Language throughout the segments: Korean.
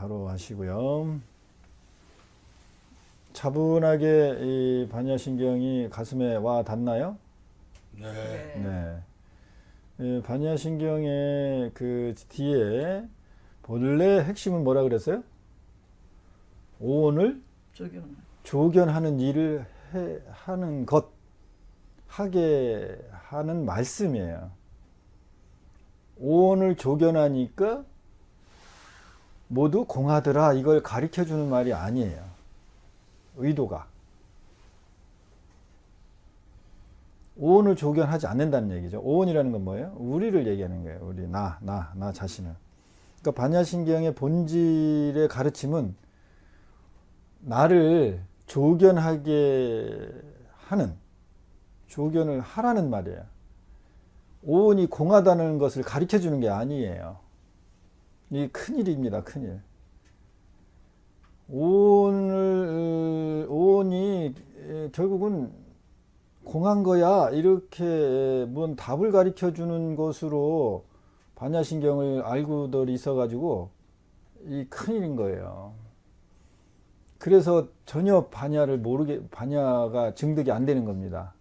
바로 하시고요. 차분하게 이 반야신경이 가슴에 와 닿나요? 네. 네. 반야신경의 그 뒤에 본래 핵심은 뭐라 그랬어요? 오온을 조견하는 일을 하는 것, 하게 하는 말씀이에요. 오온을 조견하니까 모두 공하더라, 이걸 가르쳐 주는 말이 아니에요. 의도가. 오온을 조견하지 않는다는 얘기죠. 오온이라는 건 뭐예요? 우리를 얘기하는 거예요. 우리, 나 자신을. 그러니까 반야신경의 본질의 가르침은 나를 조견하게 하는, 조견을 하라는 말이에요. 오온이 공하다는 것을 가르쳐 주는 게 아니에요. 이게 큰일입니다. 큰일. 오온이 결국은 공한 거야, 이렇게 뭔 답을 가르쳐 주는 것으로 반야신경을 알고들 있어가지고 이 큰일인 거예요. 그래서 전혀 반야가 증득이 안 되는 겁니다.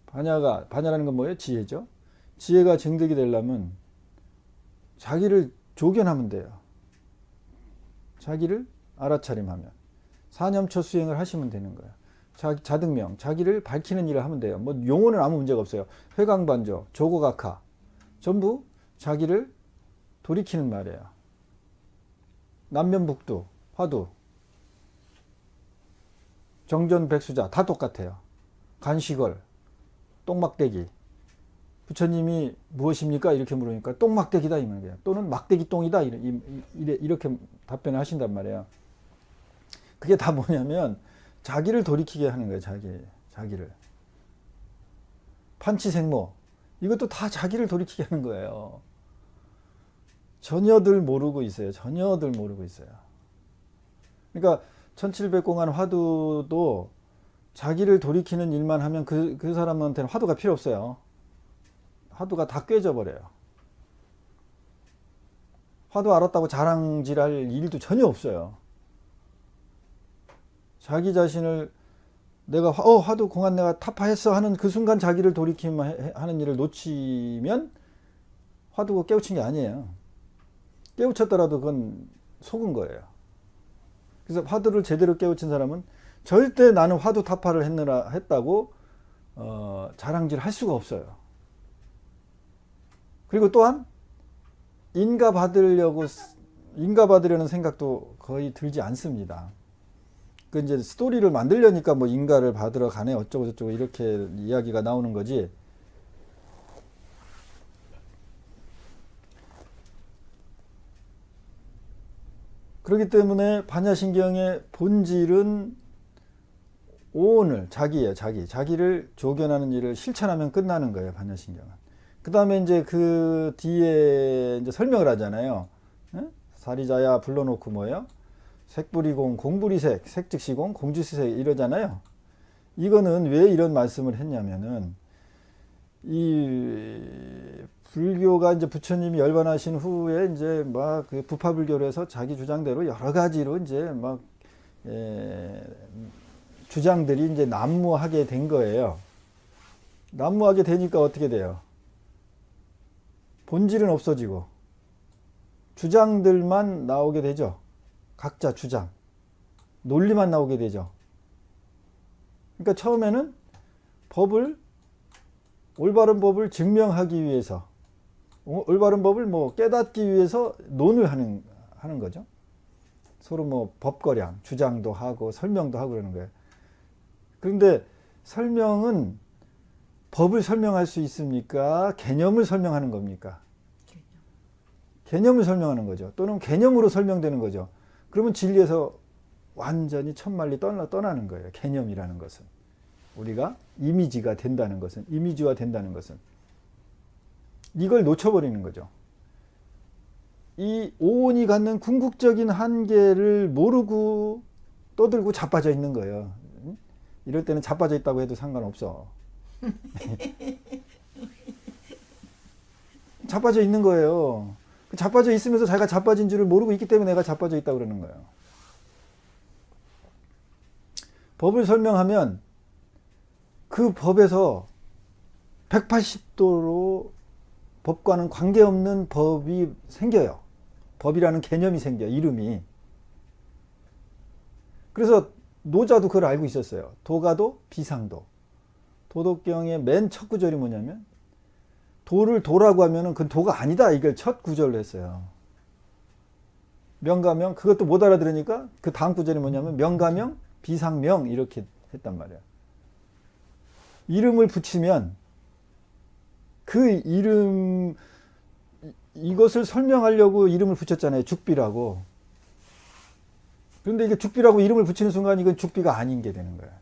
반야라는 건 뭐예요? 지혜죠. 지혜가 증득이 되려면 자기를 조견하면 돼요. 자기를 알아차림하면. 사념처 수행을 하시면 되는 거예요. 자등명, 자기를 밝히는 일을 하면 돼요. 뭐 용어는 아무 문제가 없어요. 회광반조, 조고각하, 전부 자기를 돌이키는 말이에요. 남면북두, 화두, 정전백수자 다 똑같아요. 간식월, 똥막대기. 부처님이 무엇입니까? 이렇게 물으니까 똥막대기다 이 말이에요. 또는 막대기 똥이다 이렇게 답변을 하신단 말이에요. 그게 다 뭐냐면 자기를 돌이키게 하는 거예요. 자기를. 판치생모, 이것도 다 자기를 돌이키게 하는 거예요. 전혀들 모르고 있어요. 그러니까 1700공안 화두도 자기를 돌이키는 일만 하면 그 사람한테는 화두가 필요 없어요. 화두가 다 꿰져 버려요. 화두 알았다고 자랑질할 일도 전혀 없어요. 자기 자신을 내가 화두 공안 내가 타파했어 하는 그 순간 자기를 돌이키면 하는 일을 놓치면 화두가 깨우친 게 아니에요. 깨우쳤더라도 그건 속은 거예요. 그래서 화두를 제대로 깨우친 사람은 절대 나는 화두 타파를 했다고 자랑질 할 수가 없어요. 그리고 또한 인가 받으려는 생각도 거의 들지 않습니다. 그 이제 스토리를 만들려니까 뭐 인가를 받으러 가네 어쩌고 저쩌고 이렇게 이야기가 나오는 거지. 그렇기 때문에 반야신경의 본질은 오온을 자기예요. 자기를 조견하는 일을 실천하면 끝나는 거예요. 반야신경은. 그 다음에 이제 그 뒤에 이제 설명을 하잖아요. 사리자야 불러놓고 뭐예요? 색불이공, 공불이색, 색즉시공, 공주시색 이러잖아요. 이거는 왜 이런 말씀을 했냐면은 이 불교가 이제 부처님이 열반하신 후에 이제 막 그 부파불교로 해서 자기 주장대로 여러 가지로 이제 막 주장들이 이제 난무하게 된 거예요. 난무하게 되니까 어떻게 돼요? 본질은 없어지고 주장들만 나오게 되죠. 각자 주장, 논리만 나오게 되죠. 그러니까 처음에는 올바른 법을 증명하기 위해서, 올바른 법을 뭐 깨닫기 위해서 논을 하는 거죠. 서로 뭐 법거량, 주장도 하고 설명도 하고 그러는 거예요. 그런데 설명은 법을 설명할 수 있습니까? 개념을 설명하는 겁니까? 개념을 설명하는 거죠. 또는 개념으로 설명되는 거죠. 그러면 진리에서 완전히 천만리 떠나는 거예요. 개념이라는 것은. 우리가 이미지가 된다는 것은, 이미지화 된다는 것은. 이걸 놓쳐버리는 거죠. 이 오온이 갖는 궁극적인 한계를 모르고 떠들고 자빠져 있는 거예요. 이럴 때는 자빠져 있다고 해도 상관없어. 자빠져 있는 거예요. 자빠져 있으면서 자기가 자빠진 줄을 모르고 있기 때문에 내가 자빠져 있다고 그러는 거예요. 법을 설명하면 그 법에서 180도로 법과는 관계없는 법이 생겨요. 법이라는 개념이 생겨요. 이름이. 그래서 노자도 그걸 알고 있었어요. 도가도 비상도. 도덕경의 맨 첫 구절이 뭐냐면 도를 도라고 하면은 그건 도가 아니다. 이걸 첫 구절로 했어요. 명가명 그것도 못 알아들으니까 그 다음 구절이 뭐냐면 명가명 비상명 이렇게 했단 말이에요. 이름을 붙이면 그 이름 이것을 설명하려고 이름을 붙였잖아요. 죽비라고. 그런데 이게 죽비라고 이름을 붙이는 순간 이건 죽비가 아닌 게 되는 거예요.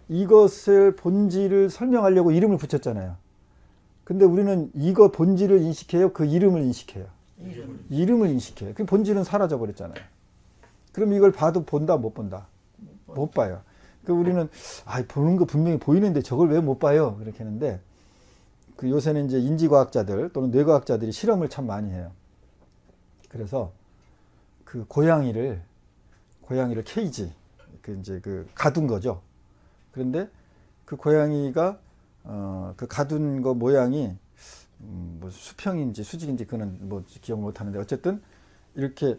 이것을 본질을 설명하려고 이름을 붙였잖아요. 근데 우리는 이거 본질을 인식해요? 그 이름을 인식해요? 이름을 인식해요. 그 본질은 사라져 버렸잖아요. 그럼 이걸 봐도 본다 못 본다? 못 봐요. 그 우리는 보는 거 분명히 보이는데 저걸 왜 못 봐요? 그렇게 하는데 그 요새는 이제 인지과학자들 또는 뇌과학자들이 실험을 참 많이 해요. 그래서 그 고양이를 케이지 그 가둔 거죠. 그런데 그 고양이가 그 가둔 거 모양이 뭐 수평인지 수직인지 그는 뭐 기억 못 하는데 어쨌든 이렇게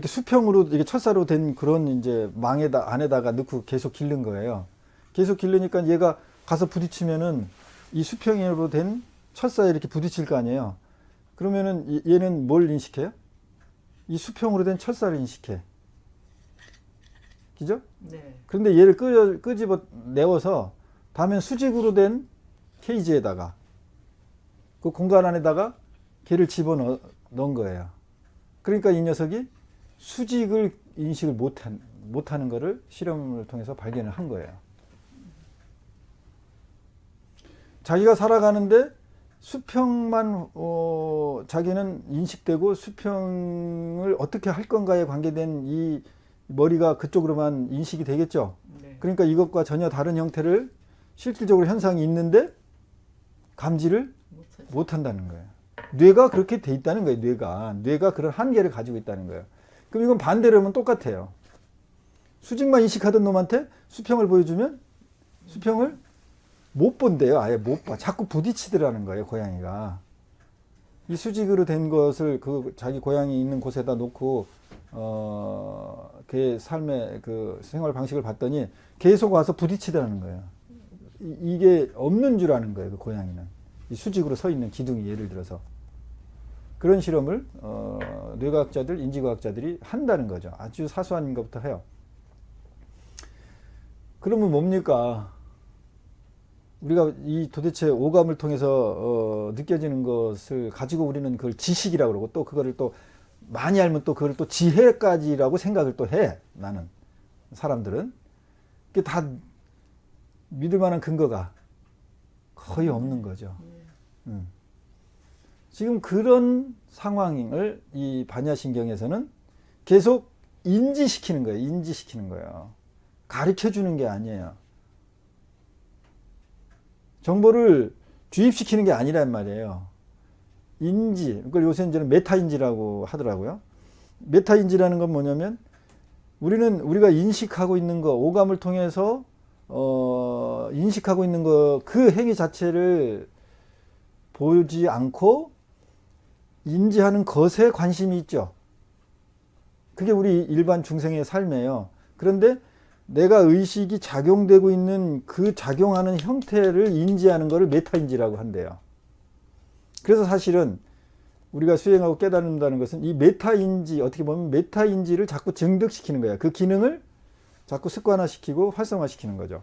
수평으로 이렇게 철사로 된 그런 이제 안에다가 넣고 계속 기른 거예요. 계속 기르니까 얘가 가서 부딪히면은 이 수평으로 된 철사에 이렇게 부딪힐 거 아니에요. 그러면은 얘는 뭘 인식해요? 이 수평으로 된 철사를 인식해. 그죠? 네. 그런데 얘를 끄집어 내워서 다음엔 수직으로 된 케이지에다가 그 공간 안에다가 걔를 집어넣은 거예요. 그러니까 이 녀석이 수직을 인식을 못하는 거를 실험을 통해서 발견을 한 거예요. 자기가 살아가는데 수평만 자기는 인식되고 수평을 어떻게 할 건가에 관계된 이 머리가 그쪽으로만 인식이 되겠죠. 네. 그러니까 이것과 전혀 다른 형태를 실질적으로 현상이 있는데 감지를 못한다는 거예요. 뇌가 그렇게 돼 있다는 거예요. 뇌가 그런 한계를 가지고 있다는 거예요. 그럼 이건 반대로 하면 똑같아요. 수직만 인식하던 놈한테 수평을 보여주면 수평을 못 본대요. 아예 못 봐. 자꾸 부딪히더라는 거예요. 고양이가. 이 수직으로 된 것을 그 자기 고양이 있는 곳에다 놓고 걔 삶의 그 생활 방식을 봤더니 계속 와서 부딪히더라는 거예요. 이게 없는 줄 아는 거예요. 그 고양이는. 이 수직으로 서 있는 기둥이 예를 들어서. 그런 실험을 뇌과학자들, 인지과학자들이 한다는 거죠. 아주 사소한 것부터 해요. 그러면 뭡니까? 우리가 이 도대체 오감을 통해서 느껴지는 것을 가지고 우리는 그걸 지식이라고 그러고 또 그거를 또 많이 알면 또 그걸 또 지혜까지라고 생각을 또 해. 나는 사람들은 그게 다 믿을 만한 근거가 거의 없는 거죠. 지금 그런 상황을 이 반야신경에서는 계속 인지시키는 거예요. 가르쳐 주는 게 아니에요. 정보를 주입시키는 게 아니란 말이에요. 인지, 그걸 요새 이제는 메타인지라고 하더라고요. 메타인지라는 건 뭐냐면 우리가 인식하고 있는 거, 오감을 통해서 인식하고 있는 거, 그 행위 자체를 보지 않고 인지하는 것에 관심이 있죠. 그게 우리 일반 중생의 삶이에요. 그런데 내가 의식이 작용되고 있는 그 작용하는 형태를 인지하는 것을 메타인지라고 한대요. 그래서 사실은 우리가 수행하고 깨닫는다는 것은 이 메타인지, 어떻게 보면 메타인지를 자꾸 증득시키는 거예요. 그 기능을 자꾸 습관화시키고 활성화시키는 거죠.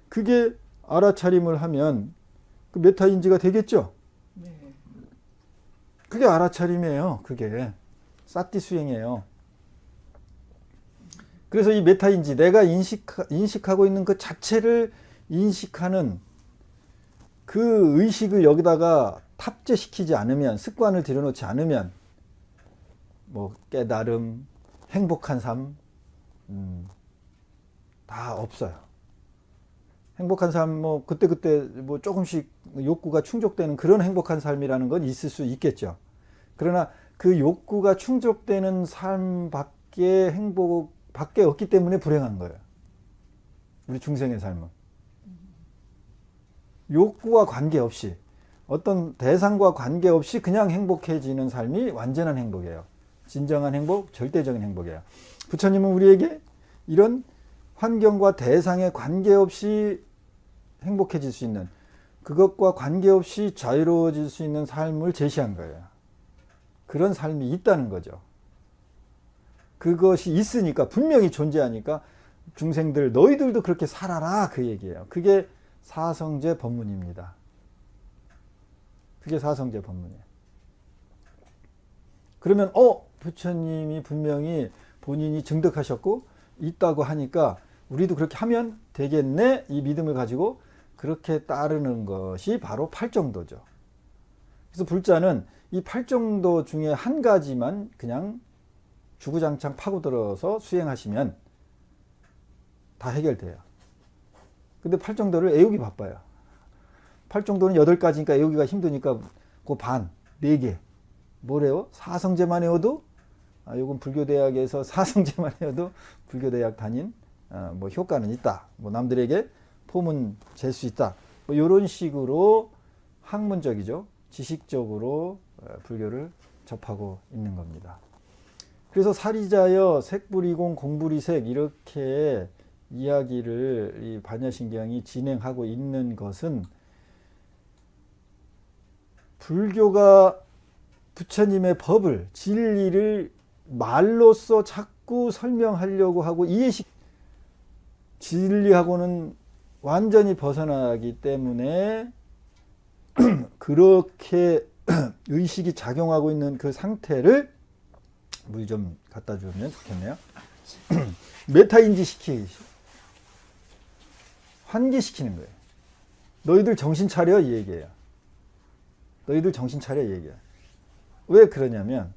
그게 알아차림을 하면 그 메타인지가 되겠죠. 네. 그게 알아차림이에요. 그게 사티 수행이에요. 그래서 이 메타인지, 내가 인식하고 있는 그 자체를 인식하는 그 의식을 여기다가 탑재시키지 않으면, 습관을 들여놓지 않으면 뭐 깨달음, 행복한 삶 다 없어요. 행복한 삶 뭐 그때 뭐 조금씩 욕구가 충족되는 그런 행복한 삶이라는 건 있을 수 있겠죠. 그러나 그 욕구가 충족되는 삶밖에 행복밖에 없기 때문에 불행한 거예요. 우리 중생의 삶은. 욕구와 관계없이 어떤 대상과 관계없이 그냥 행복해지는 삶이 완전한 행복이에요. 진정한 행복, 절대적인 행복이에요. 부처님은 우리에게 이런 환경과 대상에 관계없이 행복해질 수 있는, 그것과 관계없이 자유로워질 수 있는 삶을 제시한 거예요. 그런 삶이 있다는 거죠. 그것이 있으니까, 분명히 존재하니까 중생들 너희들도 그렇게 살아라, 그 얘기예요. 그게 사성제 법문입니다. 그게 사성제 법문이에요. 그러면 부처님이 분명히 본인이 증득하셨고 있다고 하니까 우리도 그렇게 하면 되겠네, 이 믿음을 가지고 그렇게 따르는 것이 바로 팔정도죠. 그래서 불자는 이 팔정도 중에 한 가지만 그냥 주구장창 파고들어서 수행하시면 다 해결돼요. 근데 팔정도를 애우기 바빠요. 팔정도는 8가지니까 애우기가 힘드니까 그 반, 4개. 뭐래요? 사성제만 외워도, 요건 불교대학에서 사성제만 외워도 불교대학 다닌 뭐 효과는 있다. 뭐 남들에게 포문 잴 수 있다. 뭐 이런 식으로 학문적이죠. 지식적으로 불교를 접하고 있는 겁니다. 그래서 사리자여 색불이공 공불이색 이렇게 이야기를 이 반야신경이 진행하고 있는 것은 불교가 부처님의 법을, 진리를 말로써 자꾸 설명하려고 하고 진리하고는 완전히 벗어나기 때문에 그렇게 의식이 작용하고 있는 그 상태를, 물 좀 갖다 주면 좋겠네요. 메타인지 환기시키는 거예요. 너희들 정신 차려, 이 얘기예요. 너희들 정신 차려, 이 얘기예요. 왜 그러냐면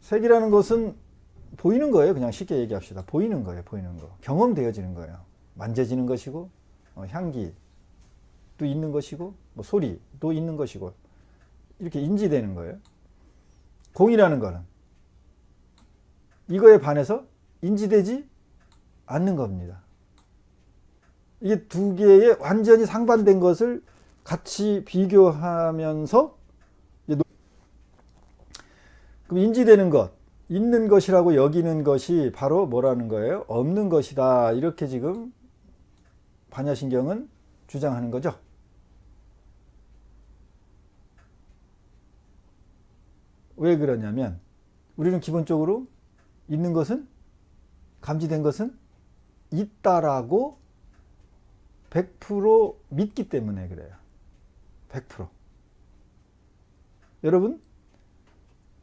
색이라는 것은 보이는 거예요. 그냥 쉽게 얘기합시다. 보이는 거예요. 보이는 거. 경험되어지는 거예요. 만져지는 것이고, 향기도 있는 것이고, 뭐 소리도 있는 것이고, 이렇게 인지되는 거예요. 공이라는 거는 이거에 반해서 인지되지 않는 겁니다. 이게 두 개의 완전히 상반된 것을 같이 비교하면서, 그럼 인지되는 것, 있는 것이라고 여기는 것이 바로 뭐라는 거예요? 없는 것이다. 이렇게 지금 반야신경은 주장하는 거죠. 왜 그러냐면 우리는 기본적으로 있는 것은, 감지된 것은 있다라고 100% 믿기 때문에 그래요. 100%. 여러분,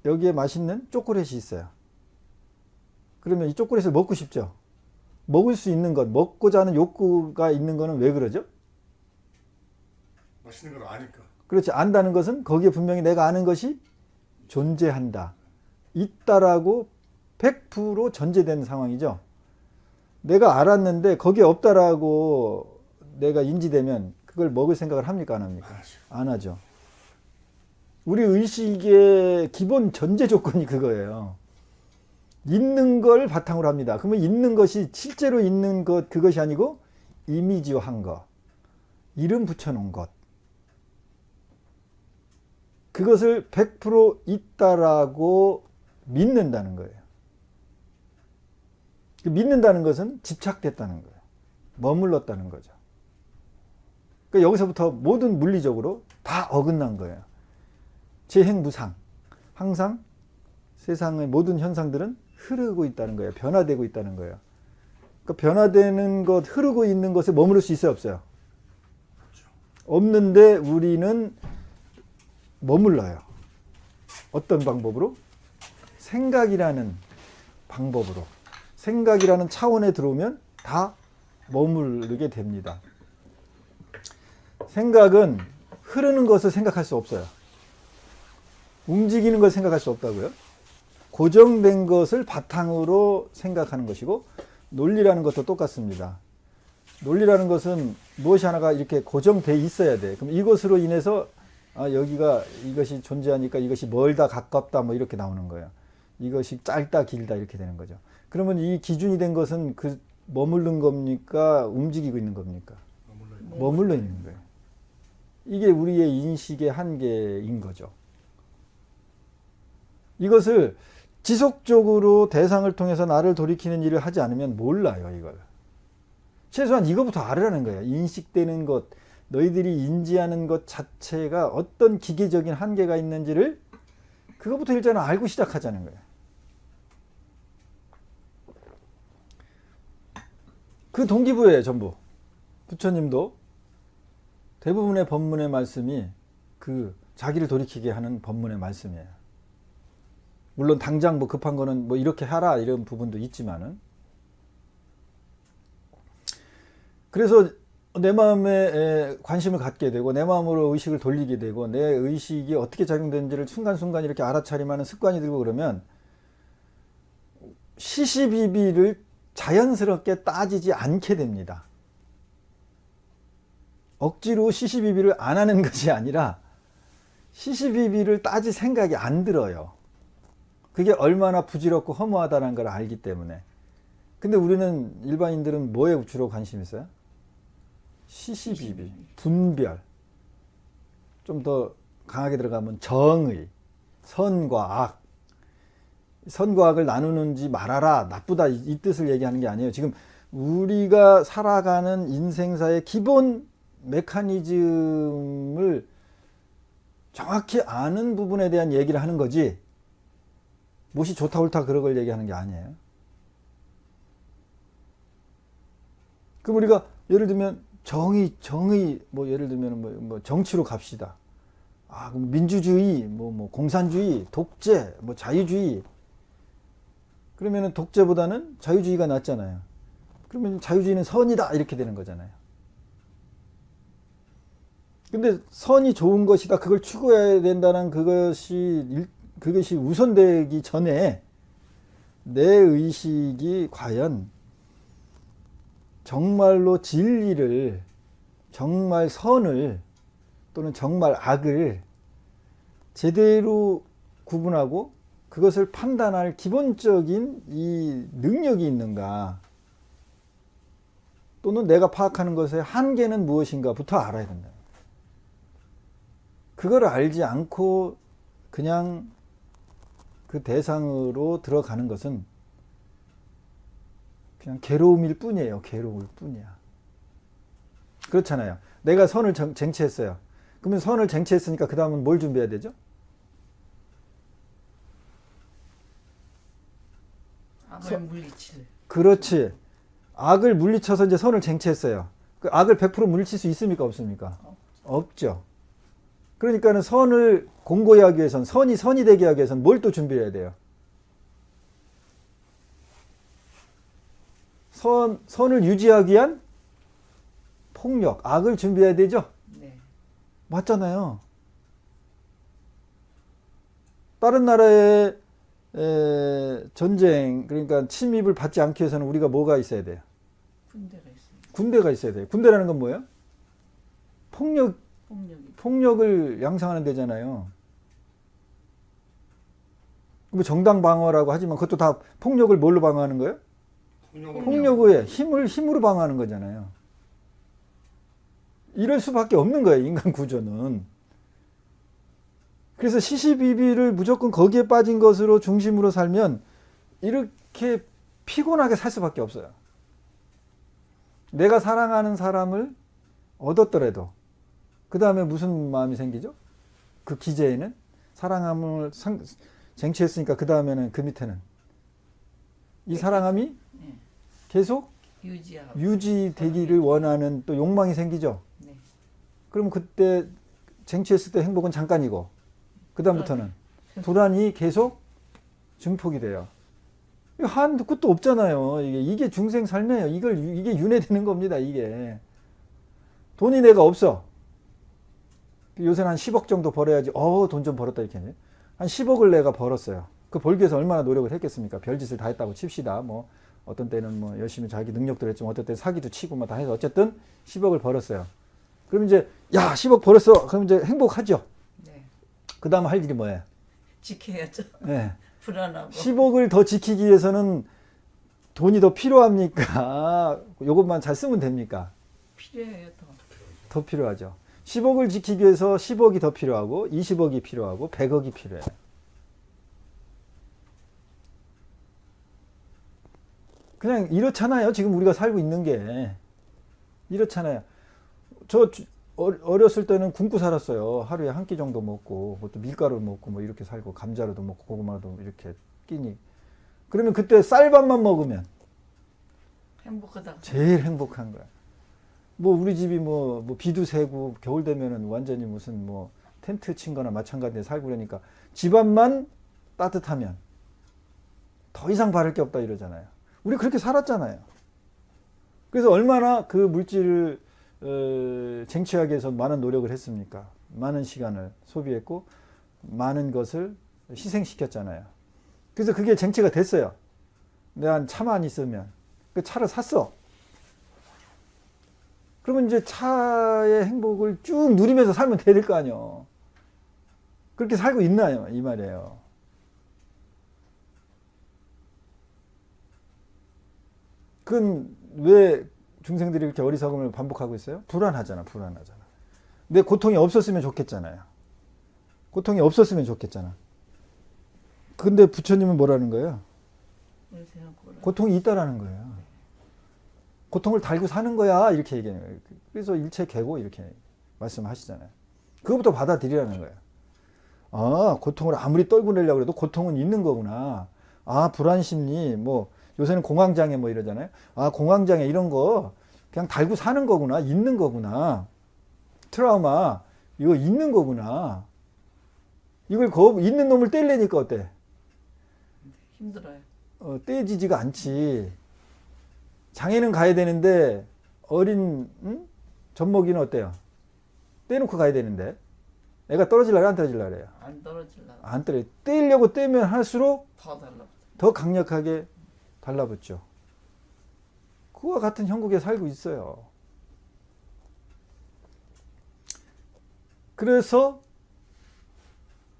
여기에 맛있는 초콜릿이 있어요. 그러면 이 초콜릿을 먹고 싶죠? 먹을 수 있는 것, 먹고자 하는 욕구가 있는 거는 왜 그러죠? 맛있는 걸 아니까. 그렇지. 안다는 것은 거기에 분명히 내가 아는 것이 존재한다. 있다라고 100% 전제된 상황이죠. 내가 알았는데 거기에 없다라고 내가 인지되면 그걸 먹을 생각을 합니까? 안 합니까? 안 하죠. 우리 의식의 기본 전제 조건이 그거예요. 있는 걸 바탕으로 합니다. 그러면 있는 것이 실제로 있는 것, 그것이 아니고 이미지화한 것, 이름 붙여놓은 것, 그것을 100% 있다라고 믿는다는 거예요. 믿는다는 것은 집착됐다는 거예요. 머물렀다는 거죠. 그러니까 여기서부터 모든 물리적으로 다 어긋난 거예요. 재행무상. 항상 세상의 모든 현상들은 흐르고 있다는 거예요. 변화되고 있다는 거예요. 그러니까 변화되는 것, 흐르고 있는 것에 머무를 수 있어요, 없어요? 없는데 우리는 머물러요. 어떤 방법으로? 생각이라는 방법으로. 생각이라는 차원에 들어오면 다 머무르게 됩니다. 생각은 흐르는 것을 생각할 수 없어요. 움직이는 걸 생각할 수 없다고요. 고정된 것을 바탕으로 생각하는 것이고, 논리라는 것도 똑같습니다. 논리라는 것은 무엇이 하나가 이렇게 고정돼 있어야 돼. 그럼 이것으로 인해서 아, 여기가 이것이 존재하니까 이것이 멀다 가깝다 뭐 이렇게 나오는 거예요. 이것이 짧다 길다 이렇게 되는 거죠. 그러면 이 기준이 된 것은 그 머무른 겁니까? 움직이고 있는 겁니까? 머물러 있는 거예요. 이게 우리의 인식의 한계인 거죠. 이것을 지속적으로 대상을 통해서 나를 돌이키는 일을 하지 않으면 몰라요, 이걸. 최소한 이거부터 알으라는 거예요. 인식되는 것, 너희들이 인지하는 것 자체가 어떤 기계적인 한계가 있는지를 그거부터 일단은 알고 시작하자는 거예요. 그 동기부여예요, 전부. 부처님도 대부분의 법문의 말씀이 그 자기를 돌이키게 하는 법문의 말씀이에요. 물론 당장 뭐 급한 거는 뭐 이렇게 하라 이런 부분도 있지만은, 그래서 내 마음에 관심을 갖게 되고 내 마음으로 의식을 돌리게 되고 내 의식이 어떻게 작용되는지를 순간순간 이렇게 알아차림하는 습관이 들고 그러면 시시비비를 자연스럽게 따지지 않게 됩니다. 억지로 시시비비를 안 하는 것이 아니라 시시비비를 따질 생각이 안 들어요. 그게 얼마나 부질없고 허무하다는 걸 알기 때문에. 근데 우리는 일반인들은 뭐에 주로 관심 있어요? 시시비비, 분별. 좀 더 강하게 들어가면 정의, 선과 악. 선과 악을 나누는지 말아라, 나쁘다 이 뜻을 얘기하는 게 아니에요. 지금 우리가 살아가는 인생사의 기본 메커니즘을 정확히 아는 부분에 대한 얘기를 하는 거지, 무엇이 좋다 옳다 그런 걸 얘기하는 게 아니에요. 그럼 우리가 예를 들면 정의 뭐 예를 들면 뭐 정치로 갑시다. 아, 그럼 민주주의, 뭐 공산주의, 독재, 뭐 자유주의. 그러면은 독재보다는 자유주의가 낫잖아요. 그러면 자유주의는 선이다 이렇게 되는 거잖아요. 근데 선이 좋은 것이다, 그걸 추구해야 된다는 그것이 우선되기 전에 내 의식이 과연 정말로 진리를, 정말 선을 또는 정말 악을 제대로 구분하고 그것을 판단할 기본적인 이 능력이 있는가, 또는 내가 파악하는 것의 한계는 무엇인가부터 알아야 된다. 그걸 알지 않고 그냥 그 대상으로 들어가는 것은 그냥 괴로움일 뿐이에요. 괴로울 뿐이야. 그렇잖아요. 내가 선을 쟁취했어요. 그러면 선을 쟁취했으니까 그 다음은 뭘 준비해야 되죠? 악을 물리칠. 그렇지. 악을 물리쳐서 이제 선을 쟁취했어요. 그 악을 100% 물리칠 수 있습니까? 없습니까? 없죠. 그러니까는 선을 공고히 하기 위해서는, 선이 되게 하기 위해서는 뭘 또 준비해야 돼요? 선을 유지하기 위한 폭력, 악을 준비해야 되죠? 네. 맞잖아요. 다른 나라의 전쟁, 그러니까 침입을 받지 않기 위해서는 우리가 뭐가 있어야 돼요? 군대가 있습니다. 군대가 있어야 돼요. 군대라는 건 뭐예요? 폭력이. 폭력을 양성하는 데잖아요. 뭐 정당 방어라고 하지만 그것도 다 폭력을 뭘로 방어하는 거예요? 폭력의 힘으로 방어하는 거잖아요. 이럴 수밖에 없는 거예요, 인간 구조는. 그래서 시시비비를 무조건 거기에 빠진 것으로 중심으로 살면 이렇게 피곤하게 살 수밖에 없어요. 내가 사랑하는 사람을 얻었더라도 그 다음에 무슨 마음이 생기죠? 그 기제에는 사랑함을 쟁취했으니까 그 다음에는 그 밑에는 이 사랑함이 계속 유지되기를 원하는 또 욕망이 생기죠. 네. 그럼 그때 쟁취했을 때 행복은 잠깐이고 그 다음부터는 불안이 계속 증폭이 돼요. 한도 끝도 없잖아요. 이게 중생 삶이에요. 이게 윤회되는 겁니다. 이게 돈이 내가 없어. 요새는 한 10억 정도 벌어야지 돈 좀 벌었다 이렇게 하죠. 한 10억을 내가 벌었어요. 그 벌기 위해서 얼마나 노력을 했겠습니까? 별짓을 다 했다고 칩시다. 뭐 어떤 때는 뭐 열심히 자기 능력도 했지만 어떤 때는 사기도 치고 뭐 다 해서 어쨌든 10억을 벌었어요. 그럼 이제 10억 벌었어. 그럼 이제 행복하죠. 그 다음 할 일이 뭐예요? 지켜야죠. 네. 불안하고. 10억을 더 지키기 위해서는 돈이 더 필요합니까? 이것만 잘 쓰면 됩니까? 필요해요 더. 더 필요하죠. 10억을 지키기 위해서 10억이 더 필요하고 20억이 필요하고 100억이 필요해요. 그냥 이렇잖아요. 지금 우리가 살고 있는 게 이렇잖아요. 저 어렸을 때는 굶고 살았어요. 하루에 한 끼 정도 먹고 뭐 또 밀가루 먹고 뭐 이렇게 살고 감자로도 먹고 고구마도 이렇게 끼니. 그러면 그때 쌀밥만 먹으면 행복하다. 제일 행복한 거야. 뭐 우리 집이 뭐 비도 새고 겨울 되면은 완전히 무슨 뭐 텐트 친 거나 마찬가지에 살고 그러니까 집안만 따뜻하면 더 이상 바랄 게 없다 이러잖아요. 우리 그렇게 살았잖아요. 그래서 얼마나 그 물질을 쟁취하기 위해서 많은 노력을 했습니까? 많은 시간을 소비했고 많은 것을 희생시켰잖아요. 그래서 그게 쟁취가 됐어요. 내가 차만 있으면 그 차를 샀어. 그러면 이제 차의 행복을 쭉 누리면서 살면 될 거 아니에요. 그렇게 살고 있나요? 이 말이에요. 그건 왜 중생들이 이렇게 어리석음을 반복하고 있어요? 불안하잖아. 내 고통이 없었으면 좋겠잖아요. 고통이 없었으면 좋겠잖아. 근데 부처님은 뭐라는 거예요? 고통이 있다라는 거예요. 고통을 달고 사는 거야 이렇게 얘기하는 거예요. 그래서 일체 개고 이렇게 말씀하시잖아요. 그것부터 받아들이라는 거예요. 아, 고통을 아무리 떨고 내려고 해도 고통은 있는 거구나. 아, 불안심리 뭐 요새는 공황장애 뭐 이러잖아요. 아, 공황장애 이런 거 그냥 달고 사는 거구나. 있는 거구나. 트라우마 이거 있는 거구나. 이걸 있는 놈을 떼려니까 어때? 힘들어요. 떼지지가 않지. 장애는 가야 되는데 어린 젖먹이는 어때요? 떼놓고 가야 되는데 애가 떨어질라래 안 떨어질라래요? 안 떨어질라. 안 떨어요. 떼려고 떼면 할수록 더 달라. 더 강력하게 달라붙죠. 그와 같은 형국에 살고 있어요. 그래서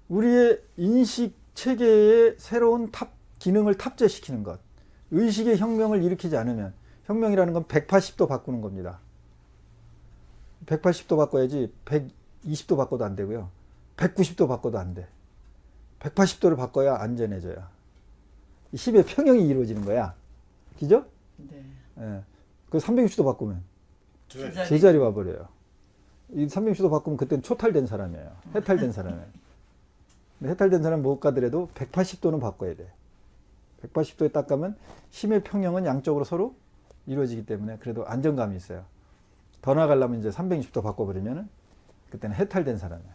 우리의 인식 체계에 새로운 기능을 탑재시키는 것. 의식의 혁명을 일으키지 않으면 혁명이라는 건 180도 바꾸는 겁니다. 180도 바꿔야지 120도 바꿔도 안 되고요. 190도 바꿔도 안 돼. 180도를 바꿔야 안전해져요. 힘의 평형이 이루어지는 거야. 그죠? 네. 예. 그 360도 바꾸면 제자리. 제자리 와버려요. 이 360도 바꾸면 그때는 초탈된 사람이에요. 해탈된 사람이에요. 근데 해탈된 사람 못 가더라도 180도는 바꿔야 돼. 180도에 딱 가면 힘의 평형은 양쪽으로 서로 이루어지기 때문에 그래도 안정감이 있어요. 더 나가려면 이제 360도 바꿔버리면 그때는 해탈된 사람이에요.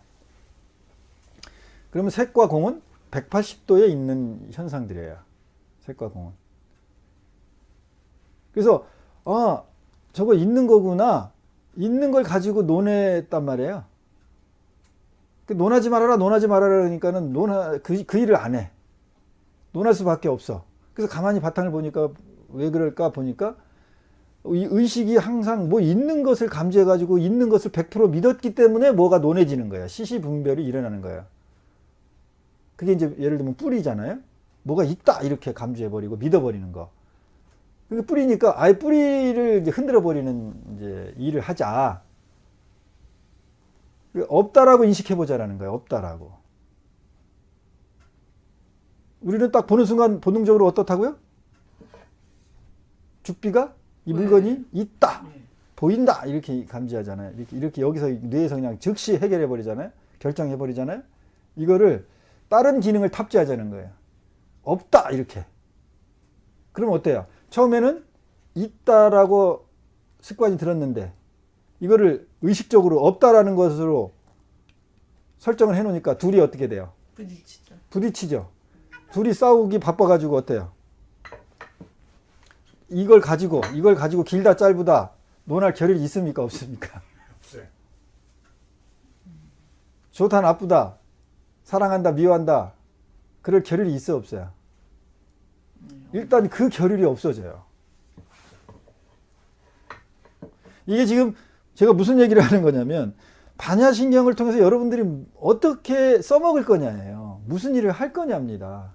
그러면 색과 공은 180도에 있는 현상들이에요. 색과 공은. 그래서 아, 저거 있는 거구나. 있는 걸 가지고 논했단 말이에요. 논하지 말아라 그러니까는 그 일을 안 해. 논할 수밖에 없어. 그래서 가만히 바탕을 보니까 왜 그럴까 보니까 이 의식이 항상 뭐 있는 것을 감지해가지고 있는 것을 100% 믿었기 때문에 뭐가 논해지는 거야. 시시분별이 일어나는 거야. 그게 이제 예를 들면 뿌리잖아요. 뭐가 있다 이렇게 감지해버리고 믿어버리는 거. 그게 뿌리니까 아예 뿌리를 이제 흔들어버리는 이제 일을 하자. 없다라고 인식해보자라는 거예요. 없다라고. 우리는 딱 보는 순간 본능적으로 어떻다고요? 죽비가 이 물건이 있다. 네. 보인다. 이렇게 감지하잖아요. 이렇게 여기서 뇌에서 그냥 즉시 해결해버리잖아요. 결정해버리잖아요. 이거를 다른 기능을 탑재하자는 거예요. 없다. 이렇게. 그럼 어때요? 처음에는 있다라고 습관이 들었는데 이거를 의식적으로 없다라는 것으로 설정을 해놓으니까 둘이 어떻게 돼요? 부딪히죠. 둘이 싸우기 바빠가지고 어때요? 이걸 가지고 길다 짧다 논할 겨를이 있습니까? 없습니까? 없어요. 좋다 나쁘다 사랑한다 미워한다 그럴 겨를이 있어 없어요? 일단 그 겨를이 없어져요. 이게 지금 제가 무슨 얘기를 하는 거냐면 반야신경을 통해서 여러분들이 어떻게 써먹을 거냐예요. 무슨 일을 할 거냐입니다.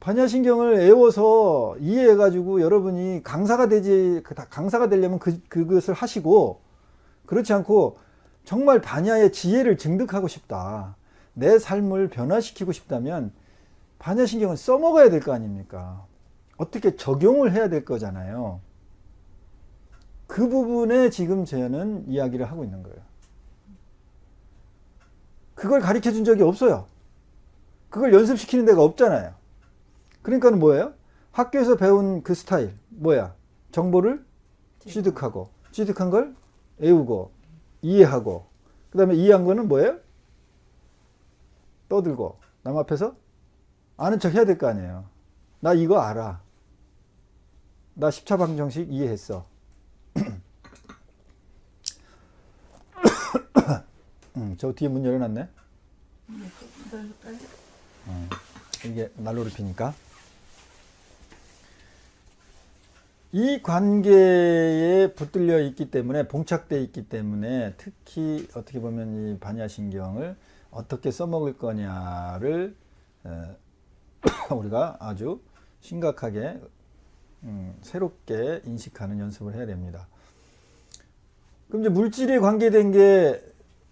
반야신경을 애워서 이해해가지고 여러분이 강사가 되려면 그것을 하시고, 그렇지 않고 정말 반야의 지혜를 증득하고 싶다, 내 삶을 변화시키고 싶다면 반야신경을 써먹어야 될 거 아닙니까? 어떻게 적용을 해야 될 거잖아요. 그 부분에 지금 저는 이야기를 하고 있는 거예요. 그걸 가르쳐 준 적이 없어요. 그걸 연습시키는 데가 없잖아요. 그러니까는 뭐예요? 학교에서 배운 그 스타일, 뭐야? 정보를 취득하고, 취득한 걸 외우고, 이해하고, 그 다음에 이해한 거는 뭐예요? 떠들고, 남 앞에서 아는 척 해야 될 거 아니에요. 나 이거 알아. 나 십차방정식 이해했어. 저 뒤에 문 열어놨네. 이게 난로를 피니까. 이 관계에 붙들려 있기 때문에, 봉착되어 있기 때문에, 특히 어떻게 보면 이 반야신경을 어떻게 써먹을 거냐를 우리가 아주 심각하게 새롭게 인식하는 연습을 해야 됩니다. 그럼 이제 물질에 관계된 게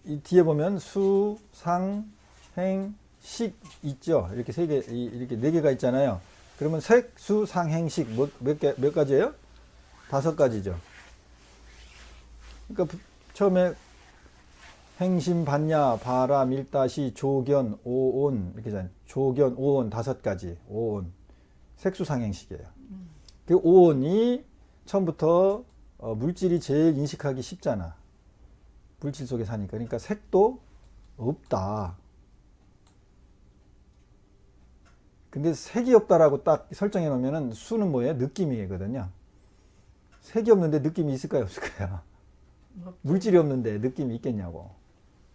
이 뒤에 보면 수, 상, 행, 식 있죠. 이렇게 세 개, 이렇게 네 개가 있잖아요. 그러면 색, 수, 상, 행, 식 몇 가지예요? 5가지죠. 그러니까 처음에 행심, 반야, 바라, 밀다시, 조견, 오온 이렇게잖아요. 조견, 오온 5가지. 오온. 색수상행식이에요. 그 오온이 처음부터 물질이 제일 인식하기 쉽잖아. 물질 속에 사니까. 그러니까 색도 없다. 근데 색이 없다라고 딱 설정해 놓으면은 수는 뭐예요? 느낌이거든요. 색이 없는데 느낌이 있을까요? 없을까요? 물질이 없는데 느낌이 있겠냐고.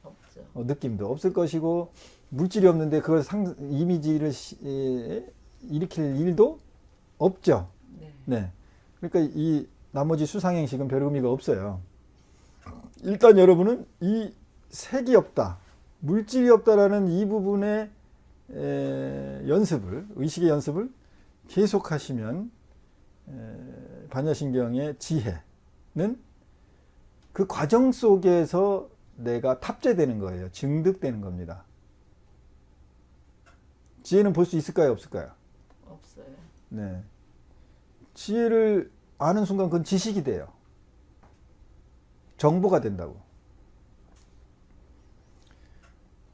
없죠. 느낌도 없을 것이고, 물질이 없는데 그걸 이미지를 일으킬 일도 없죠. 네. 네. 그러니까 이 나머지 수상행식은 별 의미가 없어요. 일단 여러분은 이 색이 없다, 물질이 없다라는 이 부분의 연습을, 의식의 연습을 계속 하시면 반야신경의 지혜는 그 과정 속에서 내가 탑재되는 거예요. 증득되는 겁니다. 지혜는 볼 수 있을까요? 없을까요? 없어요. 네. 지혜를 아는 순간 그건 지식이 돼요. 정보가 된다고.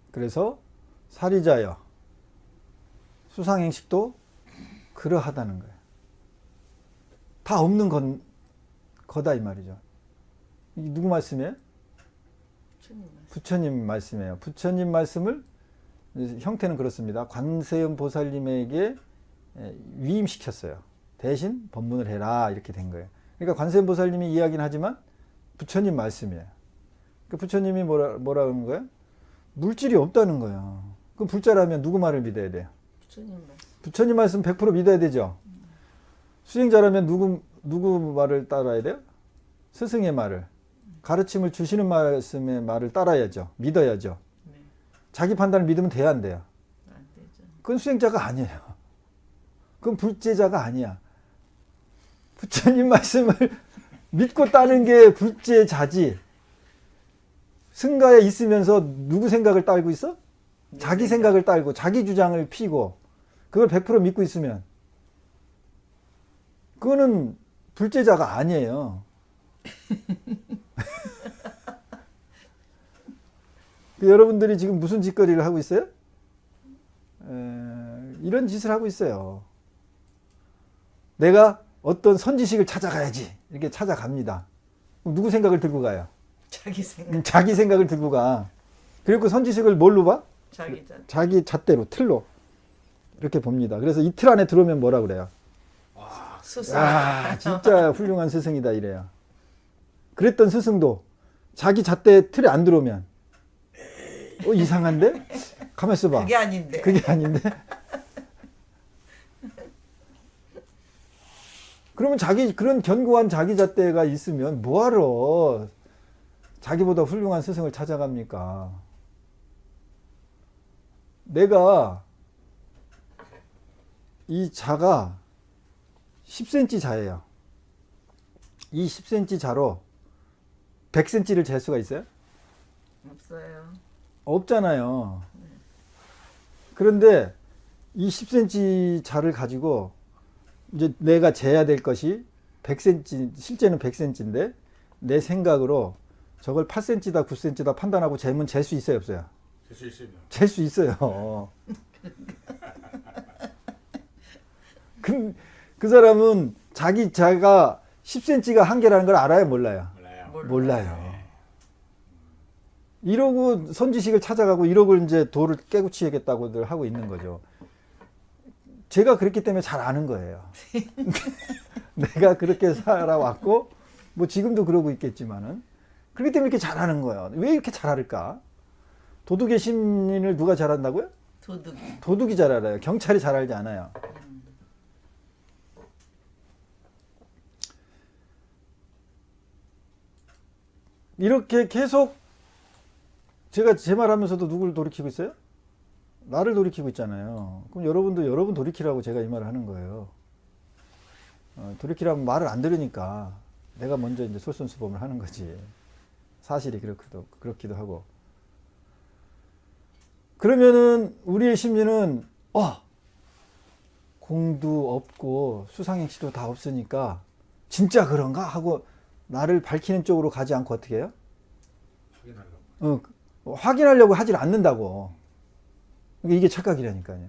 그래서 사리자여, 수상행식도 그러하다는 거예요. 다 없는 거다 이 말이죠. 이게 누구 말씀이에요? 부처님 말씀이에요. 부처님 말씀을, 형태는 그렇습니다. 관세음 보살님에게 위임시켰어요. 대신 법문을 해라, 이렇게 된 거예요. 그러니까 관세음 보살님이 이야기는 하지만 부처님 말씀이에요. 그러니까 부처님이 뭐라 하는 거예요? 물질이 없다는 거예요. 그럼 불자라면 누구 말을 믿어야 돼요? 부처님 말씀 100% 믿어야 되죠. 수행자라면 누구 말을 따라야 돼요? 스승의 말을, 가르침을 주시는 말씀의 말을 따라야죠. 믿어야죠. 네. 자기 판단을 믿으면 돼야 안 돼요? 안 되죠. 그건 수행자가 아니에요. 그건 불제자가 아니야. 부처님 말씀을 믿고 따는 게 불제자지. 승가에 있으면서 누구 생각을 따르고 있어? 자기 생각을 따르고 자기 주장을 피고 그걸 100% 믿고 있으면 그거는 불제자가 아니에요. 여러분들이 지금 무슨 짓거리를 하고 있어요? 이런 짓을 하고 있어요. 내가 어떤 선지식을 찾아가야지, 이렇게 찾아갑니다. 그럼 누구 생각을 들고 가요? 자기 생각을 들고 가. 그리고 그 선지식을 뭘로 봐? 자기 잣대로, 틀로 이렇게 봅니다. 그래서 이 틀 안에 들어오면 뭐라 그래요? 스승. 진짜 훌륭한 스승이다 이래요. 그랬던 스승도 자기 잣대 틀에 안 들어오면 이상한데? 가만 있어봐. 그게 아닌데. 그러면 그런 견고한 자기 잣대가 있으면 뭐하러 자기보다 훌륭한 스승을 찾아갑니까? 내가 이 자가 10cm 자예요. 이 10cm 자로 100cm를 잴 수가 있어요? 없어요. 없잖아요. 그런데 이 10cm 자를 가지고 이제 내가 재야 될 것이 100cm, 실제는 100cm인데 내 생각으로 저걸 8cm다 9cm다 판단하고 재면 잴 수 있어요, 없어요? 될 수 있습니다. 잴 수 있어요. 그 사람은 자기 자가 10cm가 한계라는 걸 알아요, 몰라요? 몰라요. 이러고 선지식을 찾아가고 이러고 이제 도를 깨우치겠다고들 하고 있는 거죠. 제가 그랬기 때문에 잘 아는 거예요. 내가 그렇게 살아왔고 뭐 지금도 그러고 있겠지만은 그렇기 때문에 이렇게 잘하는 거예요. 왜 이렇게 잘 알을까? 도둑의 심리를 누가 잘 안다고요? 도둑이. 도둑이 잘 알아요. 경찰이 잘 알지 않아요. 이렇게 계속 제가 제 말하면서도 누굴 돌이키고 있어요? 나를 돌이키고 있잖아요. 그럼 여러분도 여러분 돌이키라고 제가 이 말을 하는 거예요. 돌이키라면 말을 안 들으니까 내가 먼저 이제 솔선수범을 하는 거지. 사실이 그렇기도 하고. 그러면은 우리의 심리는 공도 없고 수상행시도 다 없으니까 진짜 그런가 하고 나를 밝히는 쪽으로 가지 않고 어떻게 해요? 확인하려고 하질 않는다고. 이게 착각이라니까요.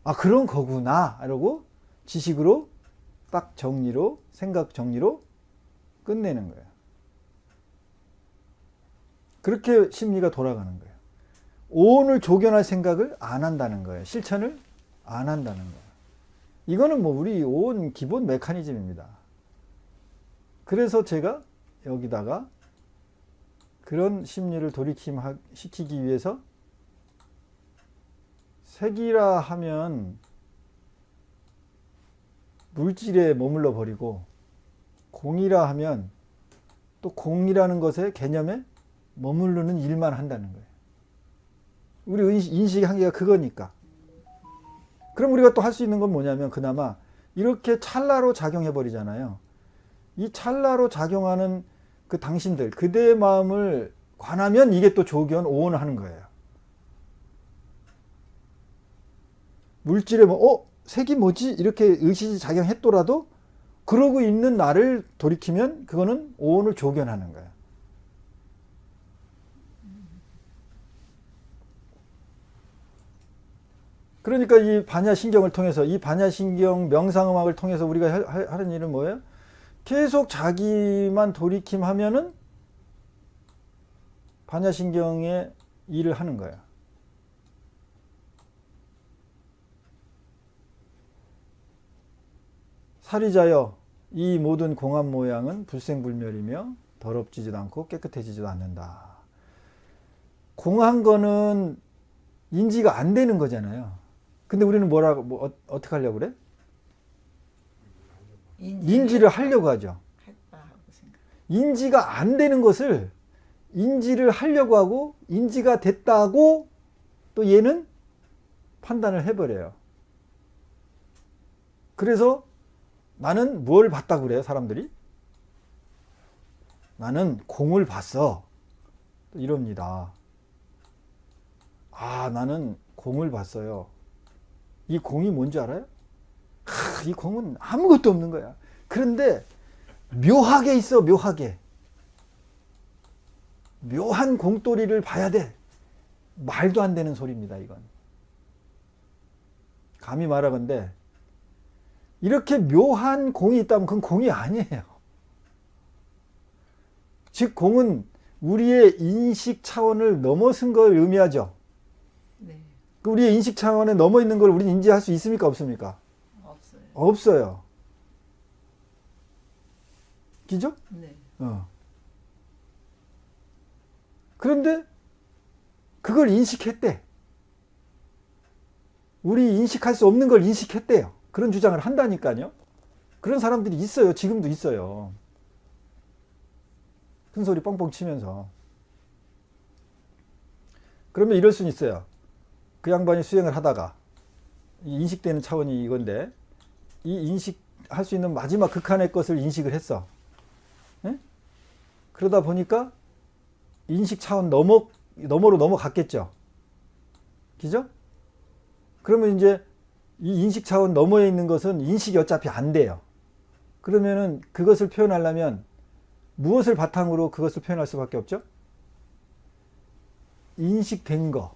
아, 그런 거구나 이러고 지식으로 딱 정리로, 생각 정리로 끝내는 거예요. 그렇게 심리가 돌아가는 거예요. 오온을 조견할 생각을 안 한다는 거예요. 실천을 안 한다는 거예요. 이거는 뭐 우리 오온 기본 메커니즘입니다. 그래서 제가 여기다가 그런 심리를 돌이킴시키기 위해서 색이라 하면 물질에 머물러 버리고 공이라 하면 또 공이라는 것의 개념에 머무르는 일만 한다는 거예요. 우리 인식의 한계가 그거니까. 그럼 우리가 또 할 수 있는 건 뭐냐면 그나마 이렇게 찰나로 작용해 버리잖아요. 이 찰나로 작용하는 그 당신들, 그대의 마음을 관하면 이게 또 조견, 오온을 하는 거예요. 물질에 색이 뭐지? 이렇게 의식이 작용했더라도 그러고 있는 나를 돌이키면 그거는 오온을 조견하는 거예요. 그러니까 이 반야신경을 통해서, 이 반야신경 명상음악을 통해서 우리가 하는 일은 뭐예요? 계속 자기만 돌이킴하면은 반야신경의 일을 하는 거예요. 사리자여, 이 모든 공합 모양은 불생불멸이며 더럽지지도 않고 깨끗해지지도 않는다. 공한 거는 인지가 안 되는 거잖아요. 근데 우리는 어떻게 하려고 그래? 인지를 하려고 하죠. 인지가 안 되는 것을 인지를 하려고 하고 인지가 됐다고 또 얘는 판단을 해버려요. 그래서 나는 뭘 봤다고 그래요, 사람들이? 나는 공을 봤어. 또 이럽니다. 아, 나는 공을 봤어요. 이 공이 뭔지 알아요? 이 공은 아무것도 없는 거야. 그런데 묘하게 있어, 묘하게. 묘한 공돌이를 봐야 돼. 말도 안 되는 소리입니다, 이건. 감히 말하건대 이렇게 묘한 공이 있다면 그건 공이 아니에요. 즉 공은 우리의 인식 차원을 넘어선 걸 의미하죠. 네. 우리의 인식 차원에 넘어 있는 걸 우리는 인지할 수 있습니까, 없습니까? 없어요. 없어요. 그죠? 네. 그런데 그걸 인식했대. 우리 인식할 수 없는 걸 인식했대요. 그런 주장을 한다니까요. 그런 사람들이 있어요. 지금도 있어요. 큰 소리 뻥뻥 치면서. 그러면 이럴 수는 있어요. 그 양반이 수행을 하다가 이 인식되는 차원이 이건데 이 인식할 수 있는 마지막 극한의 것을 인식을 했어. 예? 그러다 보니까 인식 차원 너머로 넘어갔겠죠. 그죠? 그러면 이제 이 인식 차원 너머에 있는 것은 인식이 어차피 안 돼요. 그러면은 그것을 표현하려면 무엇을 바탕으로 그것을 표현할 수밖에 없죠? 인식된 거.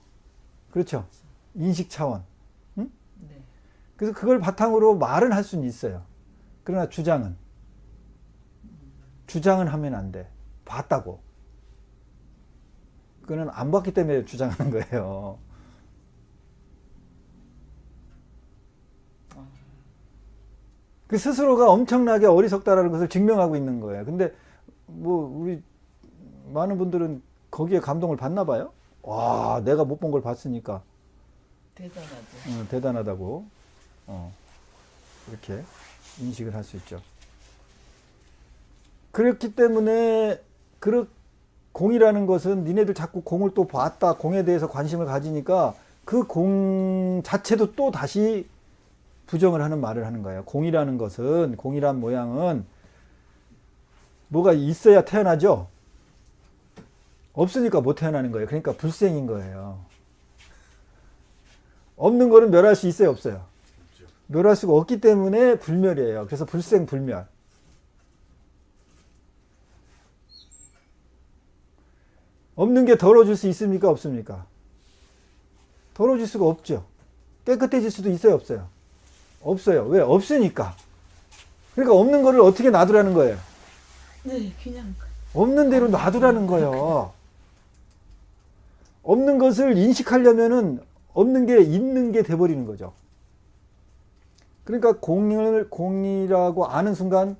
그렇죠? 인식 차원. 응? 네. 그래서 그걸 바탕으로 말은 할 수는 있어요. 그러나 주장은 하면 안 돼. 봤다고. 그거는 안 봤기 때문에 주장하는 거예요. 그 스스로가 엄청나게 어리석다라는 것을 증명하고 있는 거예요. 근데 뭐 우리 많은 분들은 거기에 감동을 받나 봐요. 와, 내가 못 본 걸 봤으니까 대단하죠. 대단하다고 이렇게 인식을 할 수 있죠. 그렇기 때문에 공이라는 것은 니네들 자꾸 공을 또 봤다, 공에 대해서 관심을 가지니까 그 공 자체도 또 다시 부정을 하는 말을 하는 거예요. 공이라는 것은, 공이란 모양은 뭐가 있어야 태어나죠? 없으니까 못 태어나는 거예요. 그러니까 불생인 거예요. 없는 거는 멸할 수 있어요, 없어요? 멸할 수가 없기 때문에 불멸이에요. 그래서 불생, 불멸. 없는 게 더러워질 수 있습니까, 없습니까? 더러워질 수가 없죠. 깨끗해질 수도 있어요, 없어요? 없어요. 왜? 없으니까. 그러니까 없는 거를 어떻게 놔두라는 거예요? 네, 그냥 없는 대로 놔두라는 거예요. 없는 것을 인식하려면은 없는 게 있는 게 돼버리는 거죠. 그러니까 공이라고 아는 순간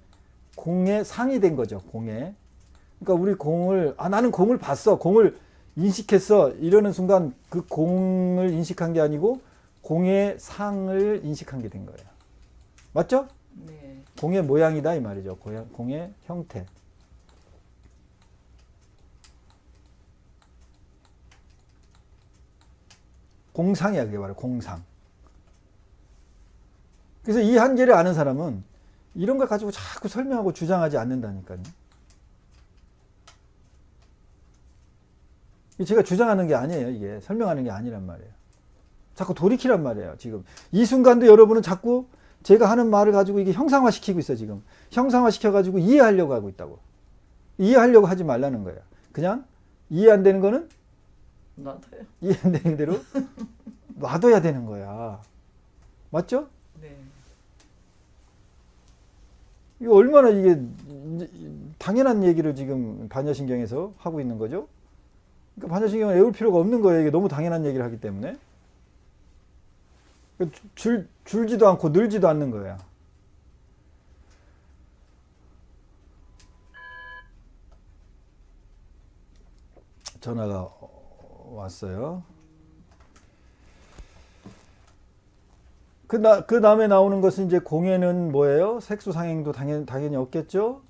공의 상이 된 거죠. 공에. 그러니까 우리 공을 나는 공을 봤어. 공을 인식했어. 이러는 순간 그 공을 인식한 게 아니고 공의 상을 인식한 게 된 거예요. 맞죠? 네. 공의 모양이다 이 말이죠. 공의 형태. 공상이야 그게 바로 공상. 그래서 이 한계를 아는 사람은 이런 걸 가지고 자꾸 설명하고 주장하지 않는다니까요. 제가 주장하는 게 아니에요. 이게 설명하는 게 아니란 말이에요. 자꾸 돌이키란 말이에요. 지금 이 순간도 여러분은 자꾸 제가 하는 말을 가지고 이게 형상화시키고 있어요. 지금 형상화시켜가지고 이해하려고 하고 있다고. 이해하려고 하지 말라는 거예요. 그냥 이해 안 되는 거는 놔둬요. 이해 안 되는 대로 놔둬야 되는 거야. 맞죠? 네. 이거 얼마나 이게 당연한 얘기를 지금 반야신경에서 하고 있는 거죠? 그러니까 반야신경은 외울 필요가 없는 거예요. 이게 너무 당연한 얘기를 하기 때문에. 줄지도 않고 늘지도 않는 거예요. 전화가 왔어요. 그 다음에 나오는 것은 이제 공예는 뭐예요? 색수상행도 당연히 없겠죠?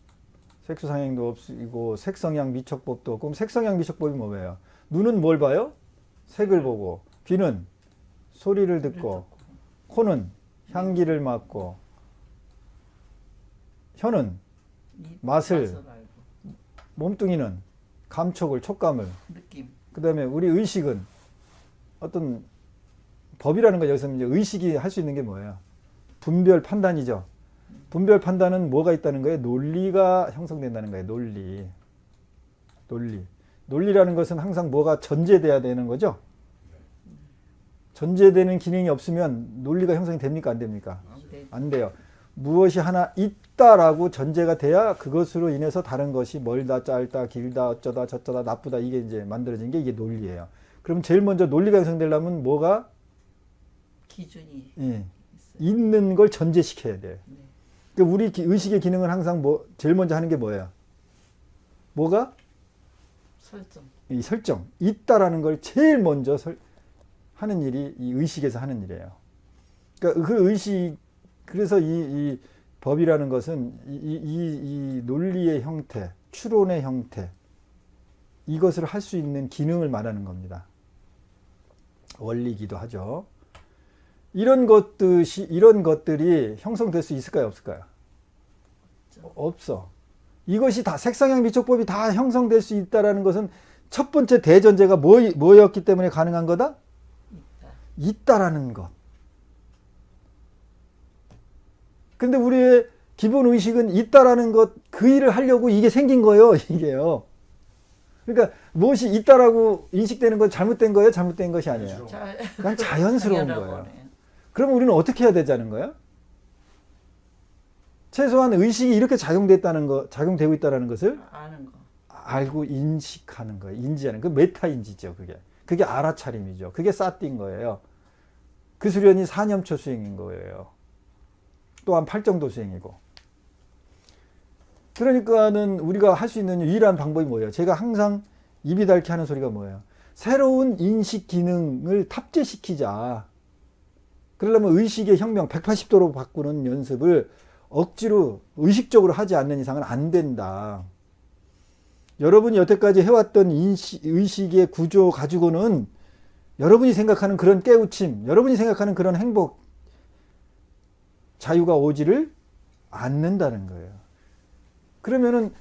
색수상행도 없이고 색성향 미척법도 없고. 그럼 색성향 미척법이 뭐예요? 눈은 뭘 봐요? 색을 보고, 귀는 소리를 듣고, 코는 향기를 맡고, 혀는 맛을, 알고. 몸뚱이는 감촉을, 촉감을, 느낌. 그 다음에 우리 의식은 어떤 법이라는 거 여기서 이제 의식이 할 수 있는 게 뭐예요? 분별 판단이죠. 분별 판단은 뭐가 있다는 거예요? 논리가 형성된다는 거예요. 논리라는 것은 항상 뭐가 전제돼야 되는 거죠? 전제되는 기능이 없으면 논리가 형성이 됩니까? 안 됩니까? 안 돼요. 무엇이 하나 있다라고 전제가 돼야 그것으로 인해서 다른 것이 멀다, 짧다, 길다, 어쩌다, 저쩌다, 나쁘다 이게 이제 만들어진 게 이게 논리예요. 그럼 제일 먼저 논리가 형성되려면 뭐가? 기준이 예, 있는 걸 전제시켜야 돼요. 네. 그러니까 우리 의식의 기능은 항상 제일 먼저 하는 게 뭐예요? 뭐가? 설정. 이 설정. 있다라는 걸 제일 먼저 하는 일이 이 의식에서 하는 일이에요. 그러니까 그 의식, 그래서 이 법이라는 것은 이 논리의 형태, 추론의 형태, 이것을 할 수 있는 기능을 말하는 겁니다. 원리이기도 하죠. 이런 것들이 형성될 수 있을까요, 없을까요? 없어. 이것이 다 색상형 미촉법이 다 형성될 수 있다라는 것은 첫 번째 대전제가 뭐였기 때문에 가능한 거다? 있다라는 것. 근데 우리의 기본 의식은 있다라는 것, 그 일을 하려고 이게 생긴 거예요, 이게요. 그러니까 무엇이 있다라고 인식되는 건 잘못된 거예요, 잘못된 것이 아니에요. 그냥 자연스러운 거예요. 그럼 우리는 어떻게 해야 되자는 거예요? 최소한 의식이 이렇게 작용되고 있다는 것을 아는 거. 알고 인식하는 거예요. 인지하는 그 메타인지죠. 그게 알아차림이죠. 그게 싸띵 거예요. 그 수련이 4념초 수행인 거예요. 또한 8정도 수행이고. 그러니까는 우리가 할 수 있는 유일한 방법이 뭐예요? 제가 항상 입이 닳게 하는 소리가 뭐예요? 새로운 인식 기능을 탑재시키자. 그러려면 의식의 혁명 180도로 바꾸는 연습을 억지로 의식적으로 하지 않는 이상은 안 된다. 여러분이 여태까지 해왔던 의식의 구조 가지고는 여러분이 생각하는 그런 깨우침, 여러분이 생각하는 그런 행복, 자유가 오지를 않는다는 거예요. 그러면은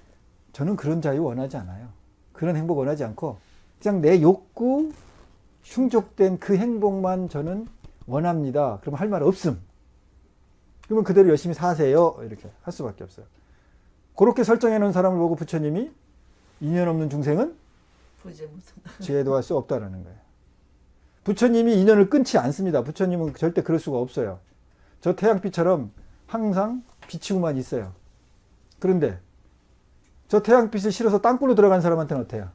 저는 그런 자유 원하지 않아요. 그런 행복 원하지 않고 그냥 내 욕구 충족된 그 행복만 저는 원합니다. 그럼 할 말 없음. 그러면 그대로 열심히 사세요. 이렇게 할 수밖에 없어요. 그렇게 설정해 놓은 사람을 보고 부처님이 인연 없는 중생은 죄도 할 수 없다라는 거예요. 부처님이 인연을 끊지 않습니다. 부처님은 절대 그럴 수가 없어요. 저 태양빛처럼 항상 비치고만 있어요. 그런데 저 태양빛을 실어서 땅굴로 들어간 사람한테는 어때요?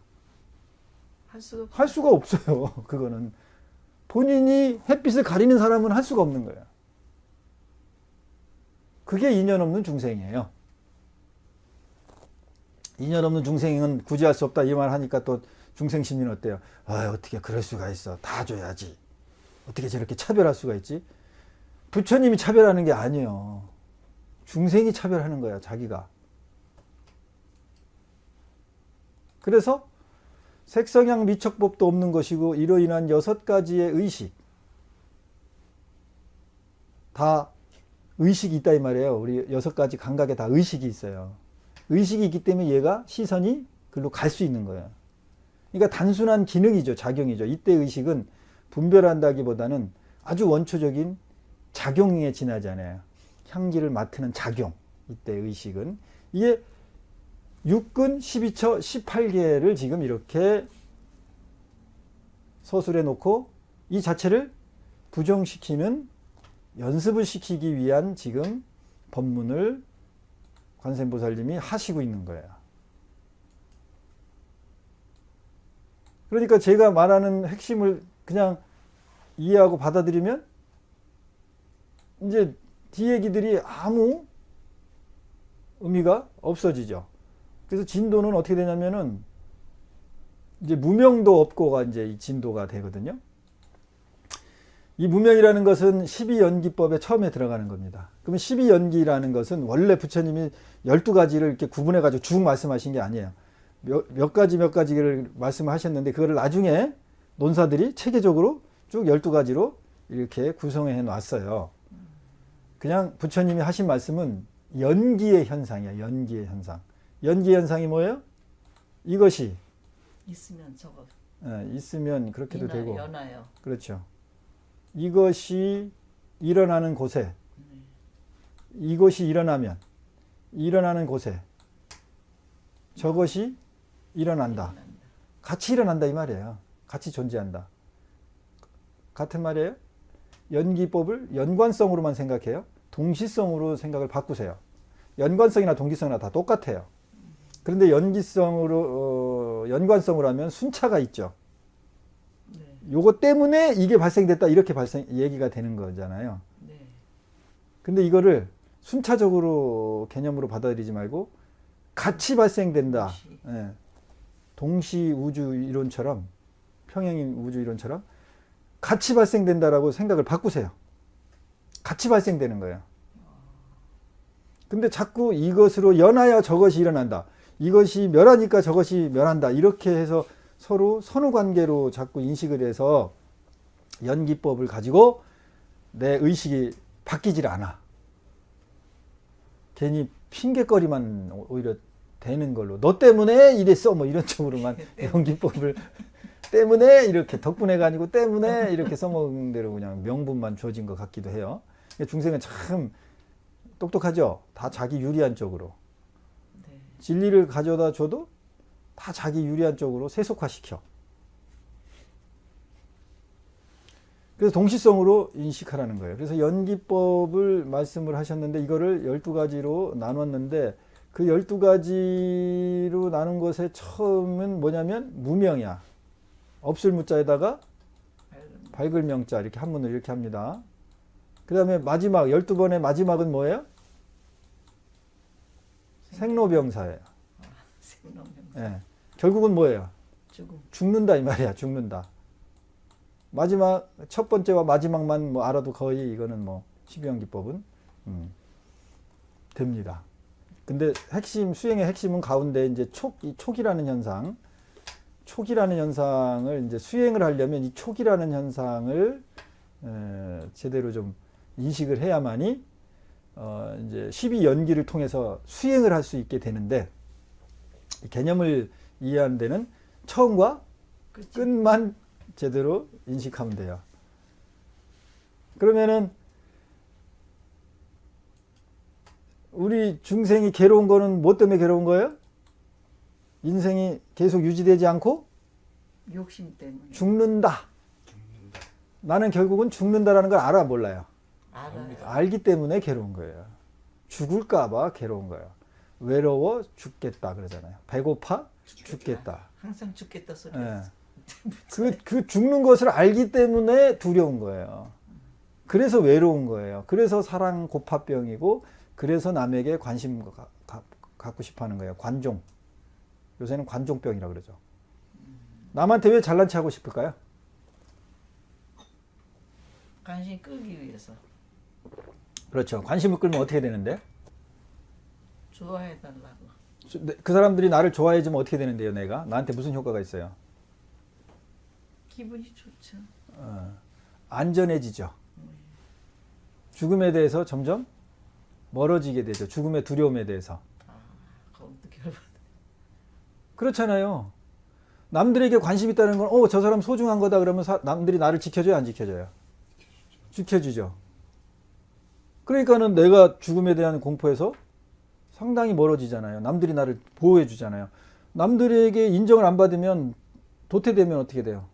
할 수가 없어요. 그거는 본인이 햇빛을 가리는 사람은 할 수가 없는 거예요. 그게 인연 없는 중생이에요. 인연 없는 중생은 구제할 수 없다 이 말 하니까 또 중생 심리는 어때요? 어떻게 그럴 수가 있어. 다 줘야지. 어떻게 저렇게 차별할 수가 있지? 부처님이 차별하는 게 아니에요. 중생이 차별하는 거야, 자기가. 그래서 색성향 미척법도 없는 것이고 이로 인한 6가지의 의식 다 의식이 있다 이 말이에요. 우리 6가지 감각에 다 의식이 있어요. 의식이 있기 때문에 얘가 시선이 글로 갈 수 있는 거예요. 그러니까 단순한 기능이죠. 작용이죠. 이때 의식은 분별한다기보다는 아주 원초적인 작용에 지나지 않아요. 향기를 맡는 작용. 이때 의식은. 이게 6근 12처 18개를 지금 이렇게 서술해 놓고 이 자체를 부정시키는 연습을 시키기 위한 지금 법문을 관세음보살님이 하시고 있는 거예요. 그러니까 제가 말하는 핵심을 그냥 이해하고 받아들이면 이제 뒤 얘기들이 아무 의미가 없어지죠. 그래서 진도는 어떻게 되냐면은 이제 무명도 없고가 이제 이 진도가 되거든요. 이 무명이라는 것은 12연기법에 처음에 들어가는 겁니다. 그러면 12연기라는 것은 원래 부처님이 12가지를 이렇게 구분해 가지고 쭉 말씀하신 게 아니에요. 몇 가지를 말씀하셨는데 그거를 나중에 논사들이 체계적으로 쭉 12가지로 이렇게 구성해 놨어요. 그냥 부처님이 하신 말씀은 연기의 현상이에요. 연기의 현상. 연기의 현상이 뭐예요? 이것이 있으면 저거 있으면 그렇게도 되고 연하여. 그렇죠. 이것이 일어나는 곳에 이것이 일어나는 곳에 저것이 일어난다. 같이 일어난다 이 말이에요. 같이 존재한다. 같은 말이에요. 연기법을 연관성으로만 생각해요. 동시성으로 생각을 바꾸세요. 연관성이나 동기성이나 다 똑같아요. 그런데 연관성으로 하면 순차가 있죠. 요거 때문에 이게 발생됐다 이렇게 얘기가 되는 거잖아요. 근데 이거를 순차적으로 개념으로 받아들이지 말고 같이 발생된다. 동시 우주 이론처럼 평행인 우주 이론처럼 같이 발생된다라고 생각을 바꾸세요. 같이 발생되는 거예요. 근데 자꾸 이것으로 연하여 저것이 일어난다. 이것이 멸하니까 저것이 멸한다. 이렇게 해서 서로 선후관계로 자꾸 인식을 해서 연기법을 가지고 내 의식이 바뀌질 않아. 괜히 핑계거리만 오히려 되는 걸로. 너 때문에 이랬어. 뭐 이런 쪽으로만 연기법을 때문에 이렇게 덕분에가 아니고 때문에 이렇게 써먹은 대로 그냥 명분만 주어진 것 같기도 해요. 중생은 참 똑똑하죠. 다 자기 유리한 쪽으로. 네. 진리를 가져다 줘도 다 자기 유리한 쪽으로 세속화시켜. 그래서 동시성으로 인식하라는 거예요. 그래서 연기법을 말씀을 하셨는데 이거를 12가지로 나눴는데 그 12가지로 나눈 것의 처음은 뭐냐면 무명이야. 없을 무자에다가 밝을 명자 이렇게 한문을 이렇게 합니다. 그 다음에 마지막 12번의 마지막은 뭐예요? 생로병사예요. 생로병사. 예. 결국은 뭐예요? 죽음. 죽는다 이 말이야. 죽는다. 마지막 첫 번째와 마지막만 뭐 알아도 거의 이거는 뭐 12연기법은 됩니다. 근데 핵심 수행의 핵심은 가운데 이제 촉이라는 현상, 촉이라는 현상을 이제 수행을 하려면 이 촉이라는 현상을 제대로 좀 인식을 해야만이 이제 12연기를 통해서 수행을 할 수 있게 되는데 개념을 이해하는 데는 처음과 끝만 제대로 인식하면 돼요. 그러면은 우리 중생이 괴로운 거는 뭐 때문에 괴로운 거예요? 인생이 계속 유지되지 않고 욕심 때문에. 죽는다. 나는 결국은 죽는다라는 걸 알아 몰라요? 알아요. 알기 때문에 괴로운 거예요. 죽을까 봐 괴로운 거예요. 외로워 죽겠다 그러잖아요. 배고파 죽겠다. 항상 죽겠다 소리. 예. 그 죽는 것을 알기 때문에 두려운 거예요. 그래서 외로운 거예요. 그래서 사랑 고파병이고 그래서 남에게 관심 갖고 싶어 하는 거예요. 관종. 요새는 관종병이라고 그러죠. 남한테 왜 잘난 체 하고 싶을까요? 관심 끌기 위해서. 그렇죠. 관심을 끌면 어떻게 되는데? 좋아해달라고. 그 사람들이 나를 좋아해주면 어떻게 되는데요, 내가? 나한테 무슨 효과가 있어요? 기분이 좋죠. 안전해지죠. 죽음에 대해서 점점 멀어지게 되죠. 죽음의 두려움에 대해서. 그것도 결국. 그렇잖아요. 남들에게 관심 있다는 건, 저 사람 소중한 거다 그러면 남들이 나를 지켜줘요, 안 지켜줘요? 지켜주죠. 그러니까는 내가 죽음에 대한 공포에서 상당히 멀어지잖아요. 남들이 나를 보호해 주잖아요. 남들에게 인정을 안 받으면 도태되면 어떻게 돼요?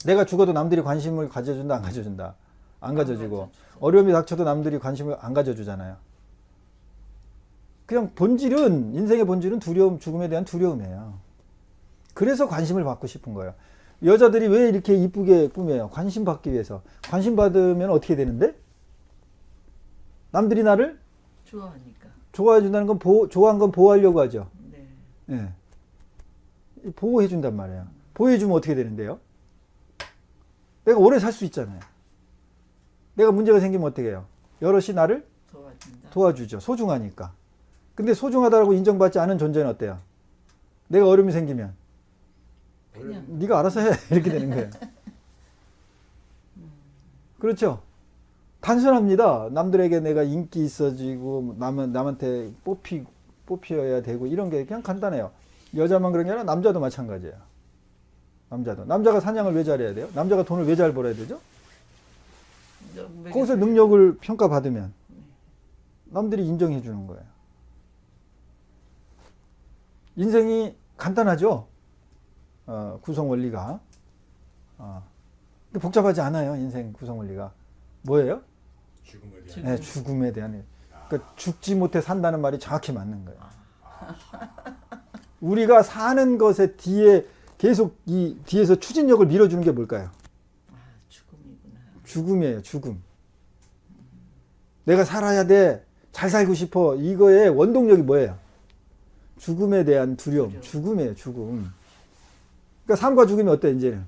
내가 죽어도 남들이 관심을 가져준다, 안 가져준다? 안 가져주고. 어려움이 닥쳐도 남들이 관심을 안 가져주잖아요. 그냥 본질은, 인생의 본질은 두려움, 죽음에 대한 두려움이에요. 그래서 관심을 받고 싶은 거예요. 여자들이 왜 이렇게 이쁘게 꾸며요? 관심 받기 위해서. 관심 받으면 어떻게 되는데? 남들이 나를 좋아하니까. 좋아해 준다는 건 좋아한 건 보호하려고 하죠. 네. 예. 보호해 준단 말이에요. 보호해 주면 어떻게 되는데요? 내가 오래 살 수 있잖아요. 내가 문제가 생기면 어떻게 해요? 여럿이 나를 도와준다. 도와주죠. 소중하니까. 근데 소중하다고 인정받지 않은 존재는 어때요? 내가 어려움이 생기면 그냥. 네가 알아서 해. 이렇게 되는 거예요. 그렇죠? 단순합니다. 남들에게 내가 인기 있어지고 남한테 뽑혀야 되고 이런 게 그냥 간단해요. 여자만 그런 게 아니라 남자도 마찬가지예요. 남자가 사냥을 왜 잘해야 돼요? 남자가 돈을 왜 잘 벌어야 되죠? 거기서 능력을 평가받으면 남들이 인정해 주는 거예요. 인생이 간단하죠? 구성 원리가. 근데 복잡하지 않아요. 인생 구성 원리가. 뭐예요? 죽음에 대한. 죽음. 네, 죽음에 대한. 그러니까 죽지 못해 산다는 말이 정확히 맞는 거예요. 우리가 사는 것에 뒤에 계속 이 뒤에서 추진력을 밀어주는 게 뭘까요? 죽음이구나. 죽음이에요. 죽음. 내가 살아야 돼. 잘 살고 싶어. 이거의 원동력이 뭐예요? 죽음에 대한 두려움. 죽음이에요. 죽음. 그러니까 삶과 죽음이 어때 이제는?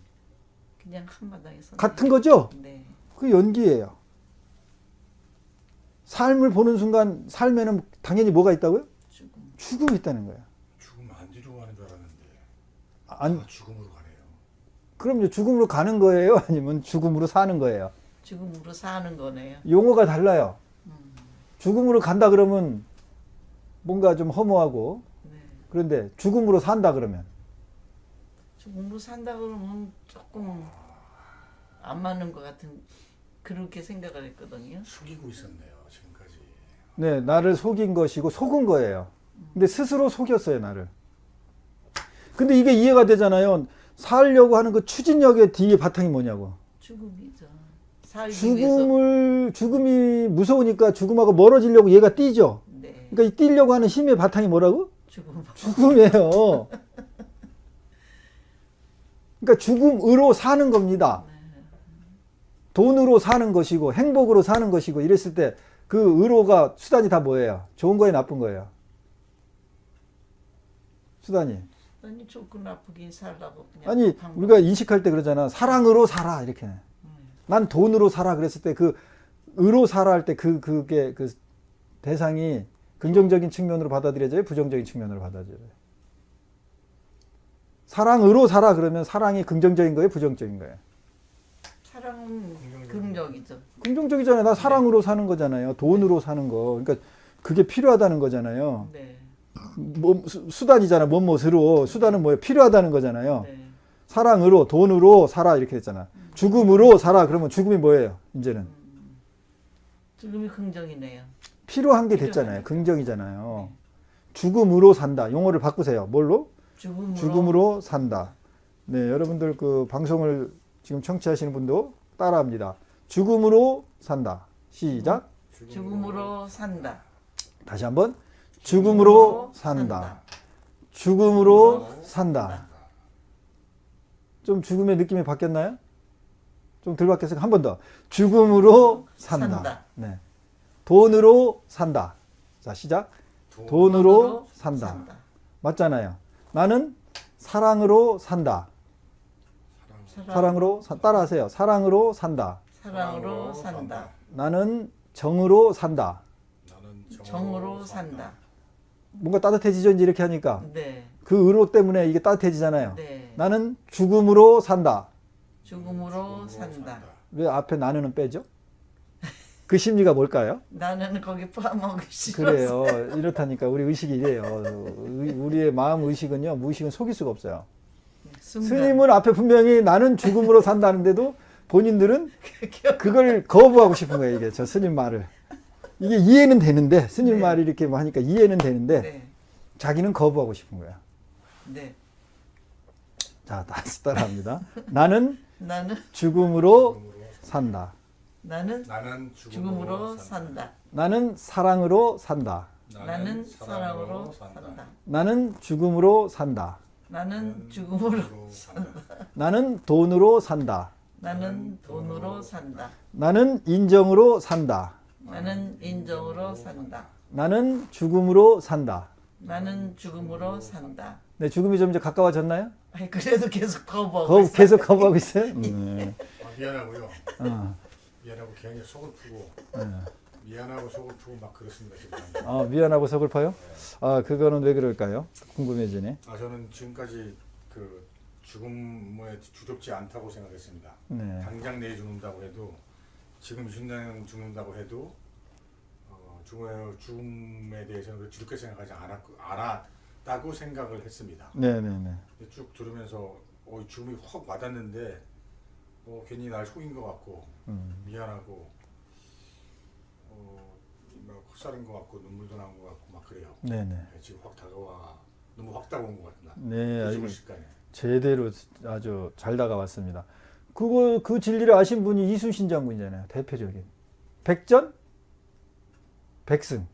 그냥 한마당에서. 같은 거죠? 네. 그 연기예요. 삶을 보는 순간 삶에는 당연히 뭐가 있다고요? 죽음. 죽음이 있다는 거예요. 안, 죽음으로 가네요. 그럼요. 죽음으로 가는 거예요? 아니면 죽음으로 사는 거예요? 죽음으로 사는 거네요. 용어가 달라요. 죽음으로 간다 그러면 뭔가 좀 허무하고, 네. 그런데 죽음으로 산다 그러면 죽음으로 산다 그러면 조금 안 맞는 것 같은 그렇게 생각을 했거든요. 숙이고 있었네요 지금까지. 네, 나를 속인 것이고 속은 거예요. 근데 스스로 속였어요, 나를. 근데 이게 이해가 되잖아요. 살려고 하는 그 추진력의 뒤에 바탕이 뭐냐고. 죽음이죠. 살기 위해서. 죽음이 무서우니까 죽음하고 멀어지려고 얘가 뛰죠. 네. 그러니까 이 뛰려고 하는 힘의 바탕이 뭐라고? 죽음. 죽음이에요. 그러니까 죽음으로 사는 겁니다. 돈으로 사는 것이고 행복으로 사는 것이고 이랬을 때 그 의로가 수단이 다 뭐예요? 좋은 거예요, 나쁜 거예요? 수단이. 아니 좋고 나쁘긴 살라고 그냥. 아니 방법. 우리가 인식할 때 그러잖아. 사랑으로 살아 이렇게. 난 돈으로 살아 그랬을 때 그 의로 살아 할 때 그게 그 대상이 긍정적인 측면으로 받아들여져요, 부정적인 측면으로 받아들여져요. 사랑으로 살아 그러면 사랑이 긍정적인 거예요, 부정적인 거예요? 사랑은 긍정이죠. 긍정적이잖아요. 나 사랑으로 사는 거잖아요. 돈으로 사는 거. 그러니까 그게 필요하다는 거잖아요. 네. 수단이잖아. 뭐뭐으로 수단은 뭐예요? 필요하다는 거잖아요. 네. 사랑으로 돈으로 살아 이렇게 됐잖아. 죽음으로 살아 그러면 죽음이 뭐예요? 이제는 죽음이 긍정이네요. 필요한 게 됐잖아요. 긍정이잖아요. 죽음으로 산다. 용어를 바꾸세요. 뭘로? 죽음으로 산다. 네, 여러분들 그 방송을 지금 청취하시는 분도 따라합니다. 죽음으로 산다. 시작. 죽음으로 산다. 다시 한번. 죽음으로 산다. 죽음으로 산다. 좀 죽음의 느낌이 바뀌었나요? 좀 덜 바뀌었어요. 한 번 더. 죽음으로 산다. 네. 돈으로 산다. 자, 시작. 돈으로 산다. 맞잖아요. 나는 사랑으로 산다. 사랑으로 따라하세요. 사랑으로 산다. 사랑으로 산다. 나는 정으로 산다. 나는 정으로 산다. 뭔가 따뜻해지죠, 이제 이렇게 하니까. 네. 그 의로 때문에 이게 따뜻해지잖아요. 네. 나는 죽음으로 산다. 죽음으로 산다. 왜 앞에 나는은 빼죠? 그 심리가 뭘까요? 나는 거기 포함하고 싶어. 그래요. 이렇다니까 우리 의식이 이래요. 우리의 마음 의식은요, 무의식은 속일 수가 없어요. 스님은 앞에 분명히 나는 죽음으로 산다는데도 본인들은 그걸 거부하고 싶은 거예요. 이게 저 스님 말을. 이게 이해는 되는데 스님 네. 말이 이렇게 하니까 이해는 되는데 네. 자기는 거부하고 싶은 거야. 네. 자, 다시 따라합니다. 나는 나는 죽음으로 산다. 나는 나는 죽음으로 산다. 나는 사랑으로 산다. 나는 사랑으로 산다. 나는 죽음으로 산다. 나는 죽음으로 산다. 나는 돈으로 산다. 나는 돈으로 산다. 나는 인정으로 산다. 나는 인정으로 산다. 나는 죽음으로 산다. 나는 죽음으로 산다. 네, 죽음이 좀 이제 가까워졌나요? 아니, 그래도 계속 거부하고 있어요. 계속 거부하고 있어요? 네. 미안하고요. 어, 미안하고 괜히 속을 푸고 네. 미안하고 속을 푸고 막 그렇습니다 지금. 미안하고 서글퍼요? 아, 그거는 왜 그럴까요? 궁금해지네. 저는 지금까지 그 죽음에 두렵지 않다고 생각했습니다. 네. 당장 내일 죽는다고 해도 지금 순간 죽는다고 해도 죽음에 대해서는 두렵게 생각하지 않았다고 생각을 했습니다. 네네네. 쭉 들으면서 죽음이 확 와닿는데 괜히 날 속인 것 같고 미안하고 막 헛살인 것 같고 눈물도 나온 것 같고 막 그래요. 네네. 지금 확 다가와 너무 확 다가온 것 같다. 네, 아주 죽을 시간에. 제대로 아주 잘 다가왔습니다. 그 진리를 아신 분이 이순신 장군이잖아요. 대표적인. 백전, 백승.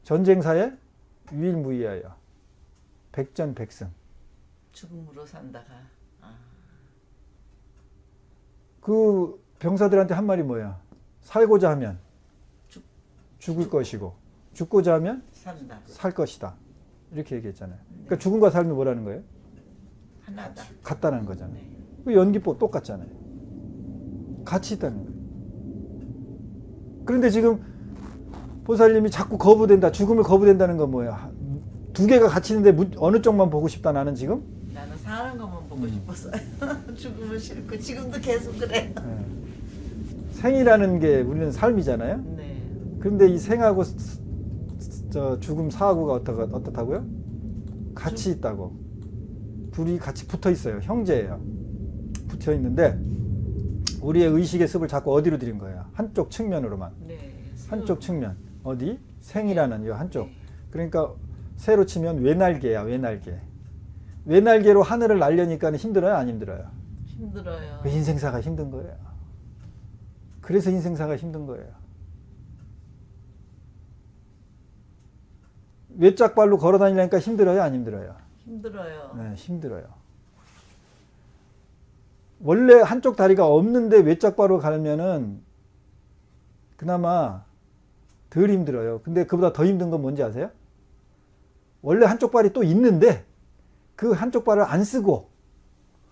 전쟁사에 유일무이하여. 백전, 백승. 죽음으로 산다가. 그 병사들한테 한 말이 뭐야? 살고자 하면 죽을 것이고, 죽고자 하면 산다. 살 것이다. 이렇게 얘기했잖아요. 그러니까 죽음과 삶이 뭐라는 거예요? 하나다. 같다는 거잖아요. 네. 그 연기법 똑같잖아요. 같이 있다는 거예요. 그런데 지금 보살님이 자꾸 거부된다, 죽음을 거부된다는 건 뭐예요? 두 개가 같이 있는데 어느 쪽만 보고 싶다 나는 지금? 나는 사는 보고 싶었어요. 죽음은 싫고 지금도 계속 그래요. 생이라는 게 우리는 삶이잖아요. 네. 그런데 이 생하고 저 죽음 사하고가 어떻다고요? 같이 있다고. 둘이 같이 붙어 있어요. 형제예요. 붙어 있는데 우리의 의식의 습을 자꾸 어디로 들인 거예요? 한쪽 측면으로만. 네. 한쪽 측면. 어디? 생이라는 이 한쪽. 네. 그러니까 새로 치면 외날개야, 외날개. 외날개로 하늘을 날려니까 힘들어요, 안 힘들어요? 힘들어요. 그 인생사가 힘든 거예요. 그래서 인생사가 힘든 거예요. 외짝발로 걸어 다니려니까 힘들어요, 안 힘들어요? 힘들어요. 네, 힘들어요. 원래 한쪽 다리가 없는데 외짝발로 가면은 그나마 덜 힘들어요. 근데 그보다 더 힘든 건 뭔지 아세요? 원래 한쪽 발이 또 있는데 그 한쪽 발을 안 쓰고,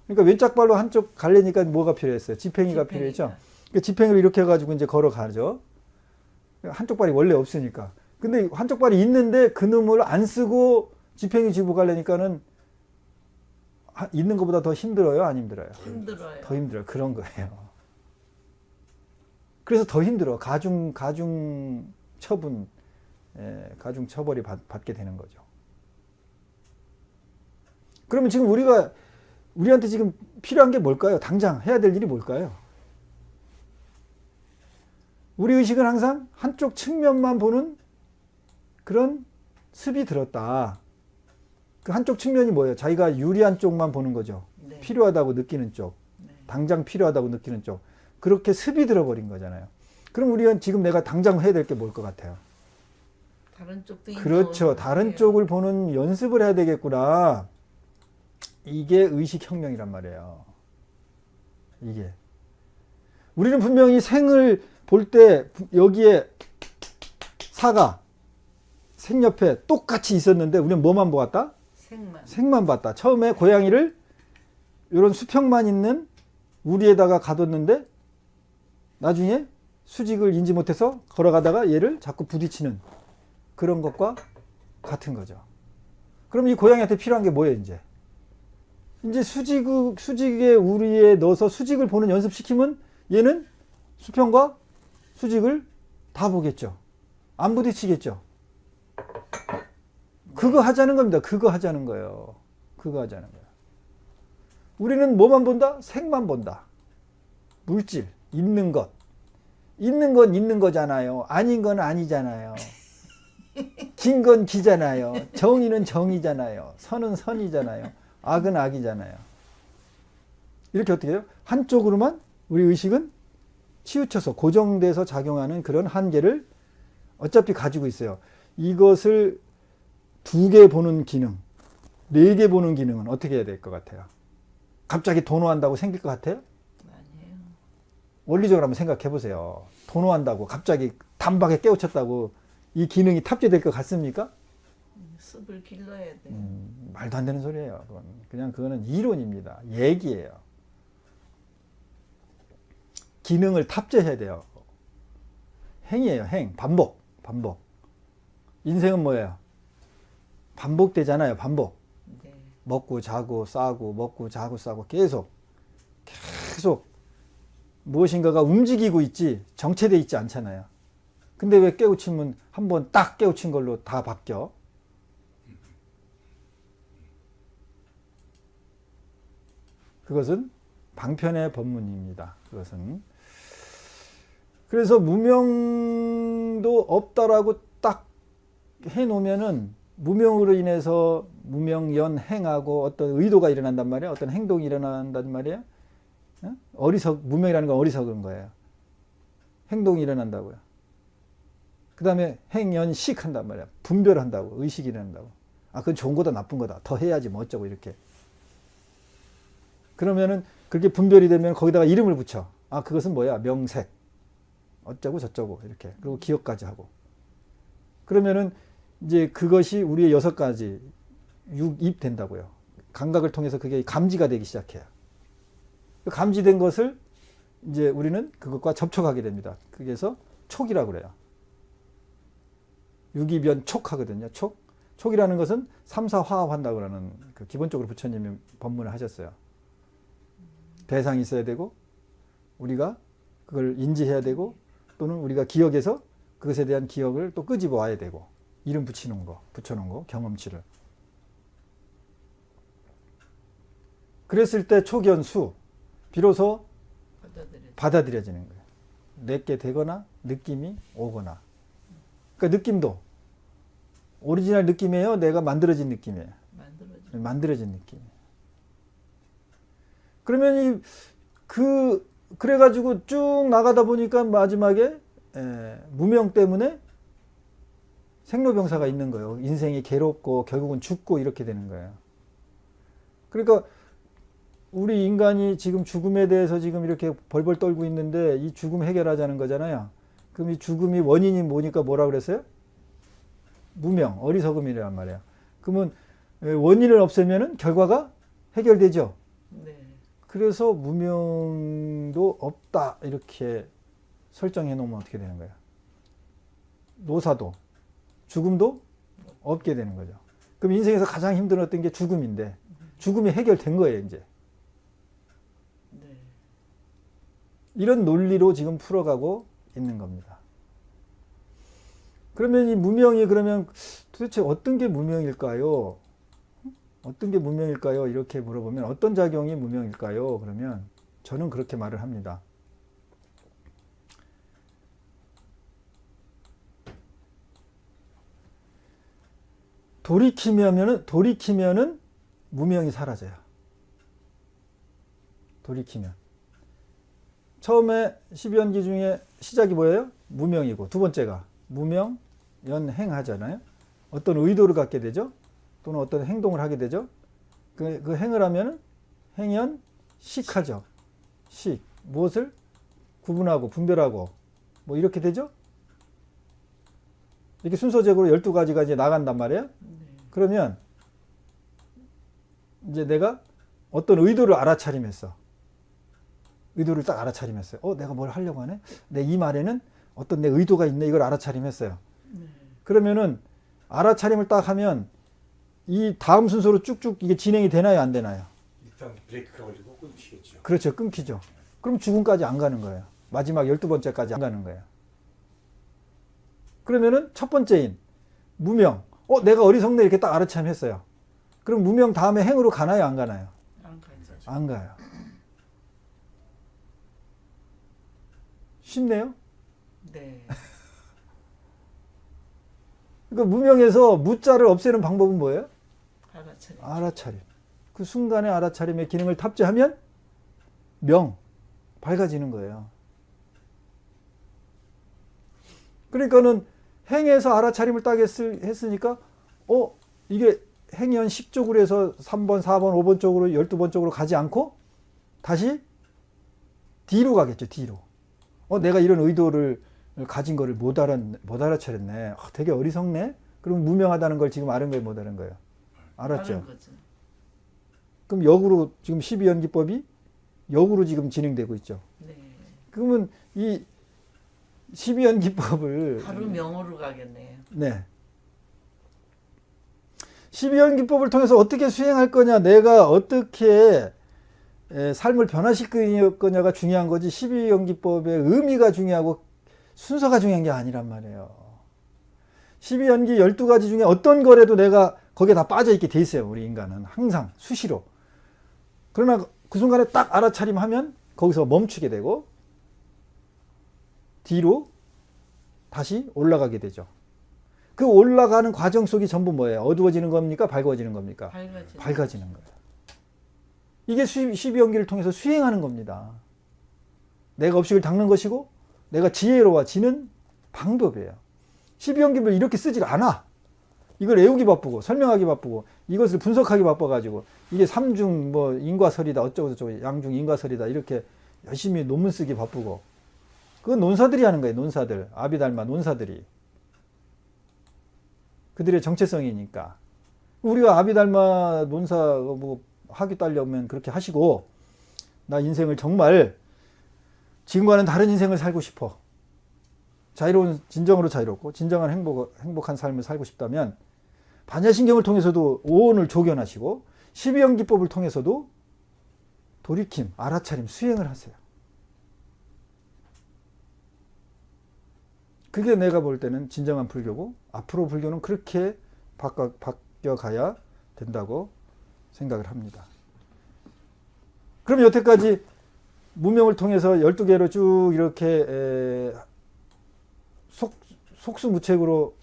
그러니까 왼짝발로 한쪽 가려니까 뭐가 필요했어요? 지팽이가 필요했죠. 그 지팽이를 이렇게 해가지고 이제 걸어가죠. 한쪽 발이 원래 없으니까. 근데 한쪽 발이 있는데 그 놈을 안 쓰고 지팽이 쥐고 가려니까는 있는 것보다 더 힘들어요, 안 힘들어요? 힘들어요. 더 힘들어요. 그런 거예요. 그래서 더 힘들어. 가중 처분, 가중 처벌이 받게 되는 거죠. 그러면 지금 우리한테 지금 필요한 게 뭘까요? 당장 해야 될 일이 뭘까요? 우리 의식은 항상 한쪽 측면만 보는 그런 습이 들었다. 그 한쪽 측면이 뭐예요? 자기가 유리한 쪽만 보는 거죠. 네. 필요하다고 느끼는 쪽. 네. 당장 필요하다고 느끼는 쪽. 그렇게 습이 들어버린 거잖아요. 그럼 우리는 지금 내가 당장 해야 될 게 뭘 것 같아요? 다른 쪽도 그렇죠. 다른 쪽을 보는 연습을 해야 되겠구나. 이게 의식혁명이란 말이에요. 이게. 우리는 분명히 생을 볼 때 여기에 사가, 생 옆에 똑같이 있었는데 우리는 뭐만 보았다? 생만 봤다. 처음에 고양이를 이런 수평만 있는 우리에다가 가뒀는데 나중에 수직을 인지 못해서 걸어가다가 얘를 자꾸 부딪히는 그런 것과 같은 거죠. 그럼 이 고양이한테 필요한 게 뭐예요, 이제? 이제 수직의 우리에 넣어서 수직을 보는 연습시키면 얘는 수평과 수직을 다 보겠죠. 안 부딪히겠죠. 그거 하자는 겁니다. 그거 하자는 거예요. 그거 하자는 거예요. 우리는 뭐만 본다? 색만 본다. 물질, 있는 것. 있는 건 있는 거잖아요. 아닌 건 아니잖아요. 긴 건 기잖아요. 정의는 정의잖아요. 선은 선이잖아요. 악은 악이잖아요. 이렇게 어떻게 해요? 한쪽으로만 우리 의식은 치우쳐서 고정돼서 작용하는 그런 한계를 어차피 가지고 있어요. 이것을 2개 보는 기능, 4개 보는 기능은 어떻게 해야 될 것 같아요? 갑자기 도노한다고 생길 것 같아요? 아니에요. 원리적으로 한번 생각해 보세요. 도노한다고 갑자기 단박에 깨우쳤다고 이 기능이 탑재될 것 같습니까? 습을 길러야 돼. 말도 안 되는 소리예요. 그거는 이론입니다. 얘기예요. 기능을 탑재해야 돼요. 행이에요. 행. 반복. 인생은 뭐예요? 반복되잖아요. 반복. 네. 먹고 자고 싸고 먹고 자고 싸고 계속 무엇인가가 움직이고 있지 정체되어 있지 않잖아요. 근데 왜 깨우치면 한번 딱 깨우친 걸로 다 바뀌어? 그것은 방편의 법문입니다. 그것은. 그래서 무명도 없다라고 딱 해놓으면은 무명으로 인해서 무명연행하고 어떤 의도가 일어난단 말이에요. 어떤 행동이 일어난단 말이에요. 무명이라는 건 어리석은 거예요. 행동이 일어난다고요. 그 다음에 행연식 한단 말이에요. 분별한다고. 의식이 일어난다고. 아, 그건 좋은 거다 나쁜 거다. 더 해야지 뭐 어쩌고 이렇게. 그러면은 그렇게 분별이 되면 거기다가 이름을 붙여. 아, 그것은 뭐야? 명색. 어쩌고 저쩌고 이렇게. 그리고 기억까지 하고. 그러면은 이제 그것이 우리의 6가지 육입된다고요. 감각을 통해서 그게 감지가 되기 시작해요. 감지된 것을 이제 우리는 그것과 접촉하게 됩니다. 그래서 촉이라고 그래요. 육입연 촉하거든요. 촉이라는 것은 삼사화합한다고 하는 그 기본적으로 부처님이 법문을 하셨어요. 대상이 있어야 되고 우리가 그걸 인지해야 되고 또는 우리가 기억해서 그것에 대한 기억을 또 끄집어 와야 되고 이름 붙여놓은 거 경험치를. 그랬을 때 초견수 비로소 받아들여지는 거예요. 내게 되거나 느낌이 오거나. 그러니까 느낌도 오리지널 느낌이에요? 내가 만들어진 느낌이에요? 만들어진 느낌이에요. 그러면 그래가지고 쭉 나가다 보니까 마지막에 무명 때문에 생로병사가 있는 거예요. 인생이 괴롭고 결국은 죽고 이렇게 되는 거예요. 그러니까 우리 인간이 지금 죽음에 대해서 지금 이렇게 벌벌 떨고 있는데 이 죽음 해결하자는 거잖아요. 그럼 이 죽음이 원인이 뭐니까 뭐라 그랬어요? 무명, 어리석음이란 말이에요. 그러면 원인을 없애면은 결과가 해결되죠. 네. 그래서 무명도 없다 이렇게 설정해 놓으면 어떻게 되는 거예요? 노사도 죽음도 없게 되는 거죠. 그럼 인생에서 가장 힘들었던 게 죽음인데 죽음이 해결된 거예요 이제. 네. 이런 논리로 지금 풀어가고 있는 겁니다. 그러면 이 무명이 그러면 도대체 어떤 게 무명일까요? 어떤 게 무명일까요? 이렇게 물어보면 어떤 작용이 무명일까요? 그러면 저는 그렇게 말을 합니다. 돌이키면은 무명이 사라져요. 돌이키면. 처음에 12연기 중에 시작이 뭐예요? 무명이고 두 번째가 무명, 연행 하잖아요. 어떤 의도를 갖게 되죠. 또는 어떤 행동을 하게 되죠. 그 행을 하면 행연, 식하죠. 식. 무엇을 구분하고 분별하고 뭐 이렇게 되죠. 이렇게 순서적으로 12가지가 이제 나간단 말이에요. 그러면 이제 내가 어떤 의도를 알아차림했어. 의도를 딱 알아차림했어요. 내가 뭘 하려고 하네? 내 이 말에는 어떤 내 의도가 있네. 이걸 알아차림했어요. 그러면은 알아차림을 딱 하면 이 다음 순서로 쭉쭉 이게 진행이 되나요? 안 되나요? 일단 브레이크가 걸리고 끊기겠죠. 그렇죠. 끊기죠. 그럼 죽음까지 안 가는 거예요. 마지막 12번째까지 안 가는 거예요. 그러면은 첫 번째인 무명. 내가 어리석네 이렇게 딱 알아차림했어요. 그럼 무명 다음에 행으로 가나요? 안 가나요? 안 가죠. 안 가요. 쉽네요. 네. 그러니까 무명에서 무자를 없애는 방법은 뭐예요? 알아차림. 알아차림. 그 순간에 알아차림의 기능을 탑재하면 명, 밝아지는 거예요. 그러니까는 행에서 알아차림을 딱 했으니까 이게 행연 10쪽으로 해서 3번, 4번, 5번 쪽으로 12번 쪽으로 가지 않고 다시 뒤로 가겠죠. 뒤로. 내가 이런 의도를 가진 거를 못 알아차렸네. 되게 어리석네. 그럼 무명하다는 걸 지금 아는 거예요, 못 아는 거예요? 알았죠. 그럼 역으로 지금 12연기법이 역으로 지금 진행되고 있죠. 네. 그러면 이 12연기법을 바로 명으로 가겠네요. 네. 12연기법을 통해서 어떻게 수행할 거냐, 내가 어떻게 삶을 변화시킬 거냐가 중요한 거지 12연기법의 의미가 중요하고 순서가 중요한 게 아니란 말이에요. 12연기 12가지 중에 어떤 거라도 내가 거기에 다 빠져있게 돼 있어요. 우리 인간은 항상 수시로. 그러나 그 순간에 딱 알아차림하면 거기서 멈추게 되고 뒤로 다시 올라가게 되죠. 그 올라가는 과정 속이 전부 뭐예요? 어두워지는 겁니까? 밝아지는 겁니까? 밝아지는 거예요. 이게 12연기를 통해서 수행하는 겁니다. 내가 업식을 닦는 것이고 내가 지혜로워지는 방법이에요. 12연기를 이렇게 쓰질 않아. 이걸 외우기 바쁘고 설명하기 바쁘고 이것을 분석하기 바빠가지고 이게 삼중 뭐 인과설이다 어쩌고저쩌고 양중 인과설이다 이렇게 열심히 논문 쓰기 바쁘고 그건 논사들이 하는 거예요. 논사들. 아비달마 논사들이. 그들의 정체성이니까. 우리가 아비달마 논사 뭐 학위 따려면 그렇게 하시고 나 인생을 정말 지금과는 다른 인생을 살고 싶어. 자유로운 진정으로 자유롭고 진정한 행복한 삶을 살고 싶다면 반야신경을 통해서도 오온을 조견하시고 12연기법을 통해서도 돌이킴, 알아차림, 수행을 하세요. 그게 내가 볼 때는 진정한 불교고, 앞으로 불교는 그렇게 바뀌어가야 된다고 생각을 합니다. 그럼 여태까지 무명을 통해서 12개로 쭉 이렇게 속수무책으로,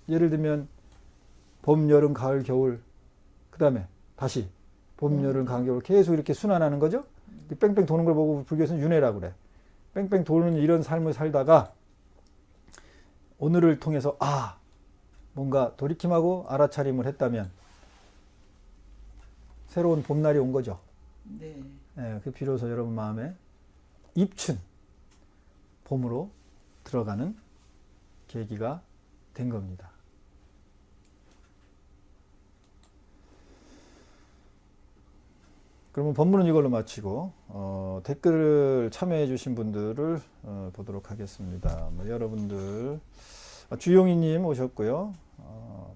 예를 들면 봄, 여름, 가을, 겨울, 그 다음에 다시 봄, 여름, 가을, 겨울 계속 이렇게 순환하는 거죠. 뺑뺑 도는 걸 보고 불교에서는 윤회라고 그래. 뺑뺑 도는 이런 삶을 살다가 오늘을 통해서 뭔가 돌이킴하고 알아차림을 했다면 새로운 봄날이 온 거죠. 네. 그 비로소 여러분 마음에 입춘, 봄으로 들어가는 계기가 된 겁니다. 그러면 본문은 이걸로 마치고 댓글을 참여해 주신 분들을 보도록 하겠습니다. 여러분들, 주용희님 오셨고요.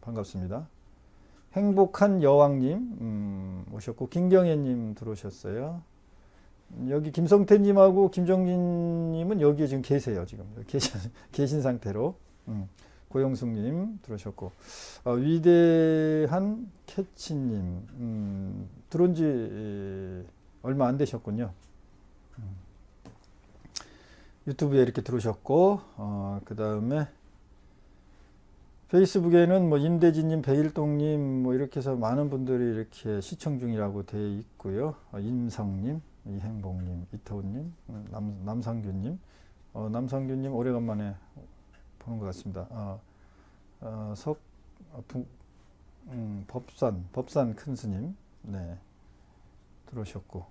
반갑습니다. 행복한 여왕님 오셨고, 김경애님 들어오셨어요. 여기 김성태님하고 김정진님은 여기에 지금 계세요. 지금 계신 상태로. 고영숙님 들어오셨고, 위대한 캐치님 들어온 지 얼마 안 되셨군요. 유튜브에 이렇게 들어오셨고, 그 다음에 페이스북에는 뭐 임대진님, 배일동님 뭐 이렇게 해서 많은 분들이 이렇게 시청 중이라고 되어 있고요. 임성님, 이행복님, 이태훈님, 남상규님, 남상규님 오래간만에 보는 것 같습니다. 법산 큰 스님, 네, 들어오셨고,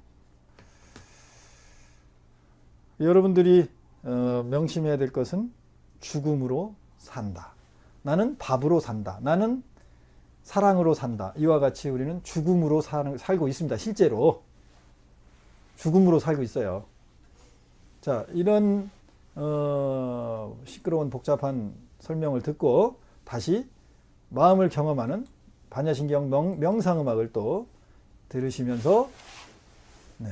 여러분들이 명심해야 될 것은 죽음으로 산다. 나는 밥으로 산다. 나는 사랑으로 산다. 이와 같이 우리는 죽음으로 살고 있습니다. 실제로 죽음으로 살고 있어요. 자, 이런 시끄러운 복잡한 설명을 듣고 다시 마음을 경험하는 반야신경 명상음악을 또 들으시면서, 네,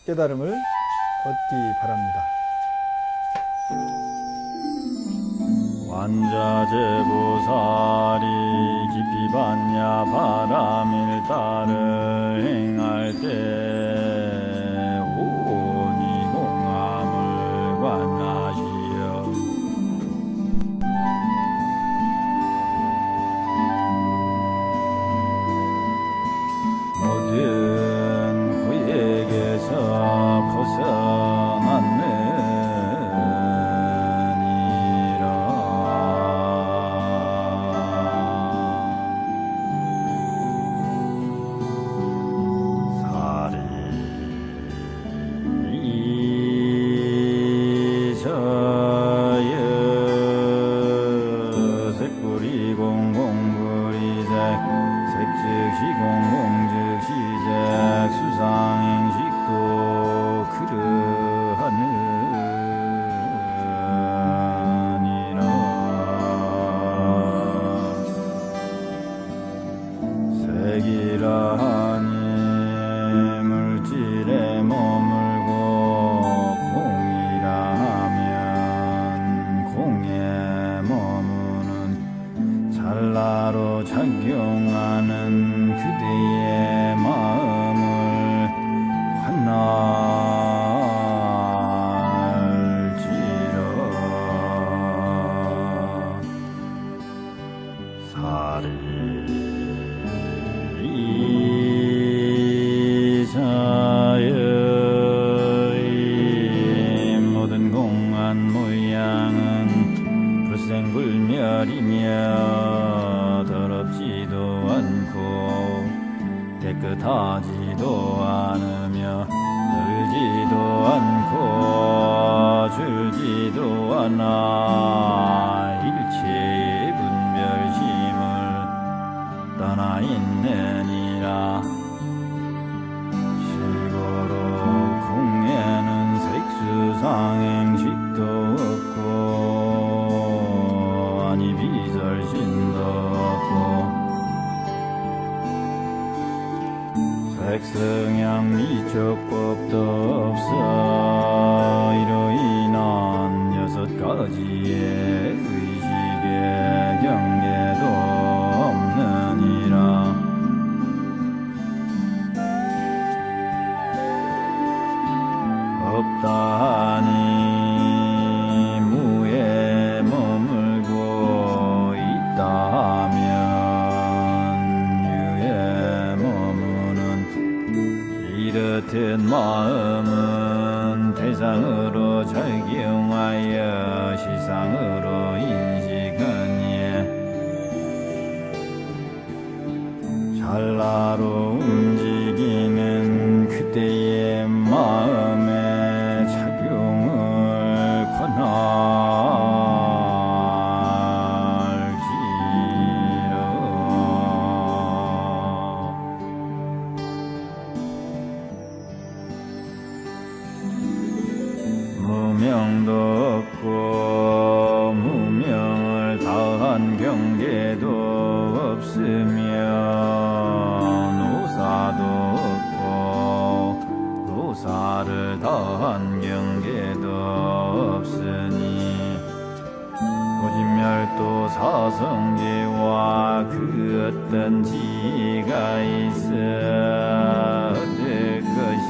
깨달음을 얻기 바랍니다. 완자제보살이 깊이 받냐 바람일 따를 행할 때 오니 공함을 관하시어 모든 후에게서 벗어났네. 작용하는 그대의 마음을 환날지라. 사리 이사의 모든 공안 모양은 불생불멸이며 더럽지도 않고 깨끗하지도 않으며 늘지도 않고 줄지도 않아 일체의 분별심을 떠나 있느니라. 실고로 공예는 색수상행식도 없고 아니 비설신도 없고 영양 미적법도 없어 이로 인한 6가지의 의식의 경계도 없느니라. 없다하니 무에 머물고 있다하면 유에 머무는 이렇듯 마음은 대상으로 작용하여 시상으로 인식하니 찰나로 움직이는 그때의 마음의 작용을 권할지라. 무명도 없고 무명을 다한 경계도 없으며 노사도 없고 노사를 다한 경계도 없으니 오진멸도 사성계와 그 어떤 지가 있어 얻을 것이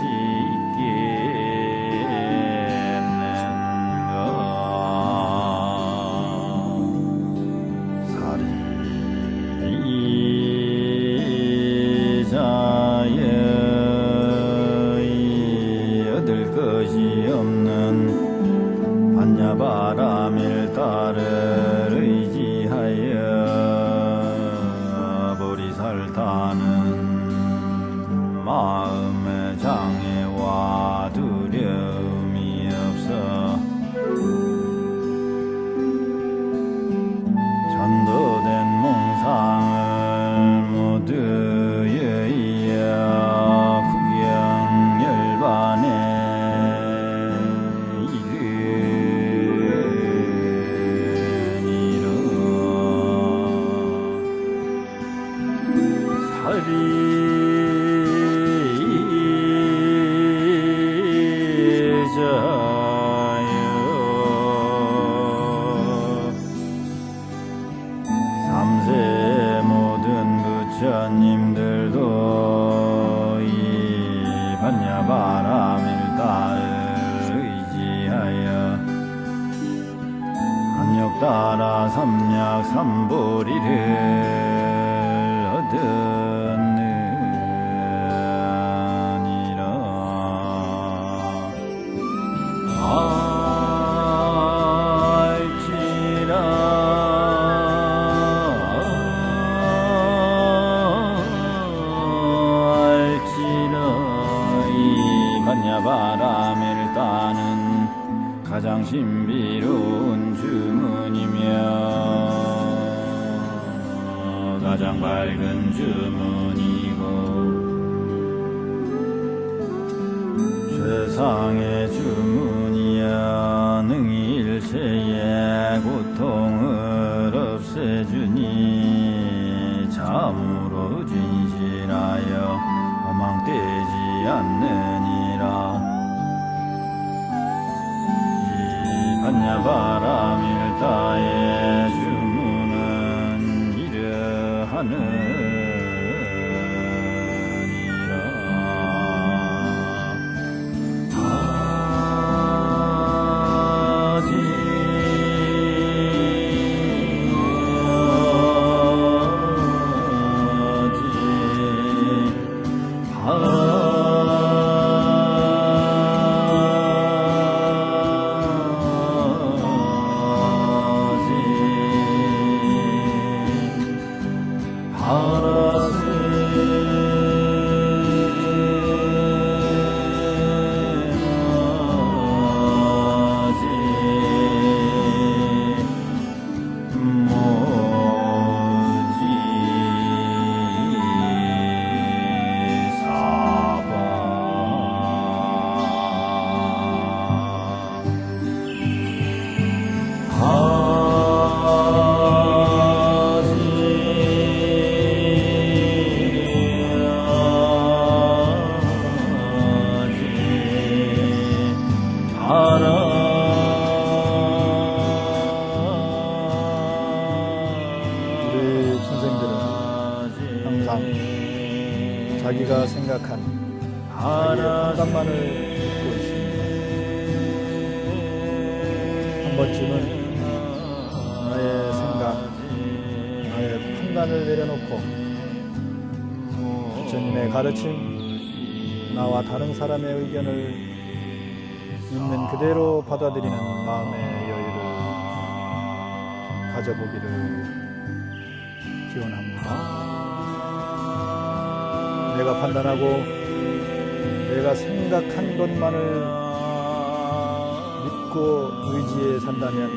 것이 없는 반야바라밀다를 의지하여 보리살타는 마음의 장애와 두려움이 없어 전도된 몽상을 모두 여의어 구경열반에 삼세 모든 부처님들도 이 반야바라밀다를 의지하여 한욕따라 삼약 삼보리를 얻었느니라. 반야바라밀다는 가장 신비로운 주문이며 가장 밝은 주문이고 최상의 주문이여 능히 일체의 고통을 없애주니 참으로 진실하여 허망되지 않느니라. 이 반야바라밀다의 주문은 이러하느니라. 모지 사 생각한 자기의 판단만을 믿고 있습니다. 한 번쯤은 나의 생각, 나의 판단을 내려놓고 부처님의 가르침, 나와 다른 사람의 의견을 있는 그대로 받아들이는 마음의 여유를 가져보기를 기원합니다. 내가 판단하고 내가 생각한 것만을 믿고 의지에 산다면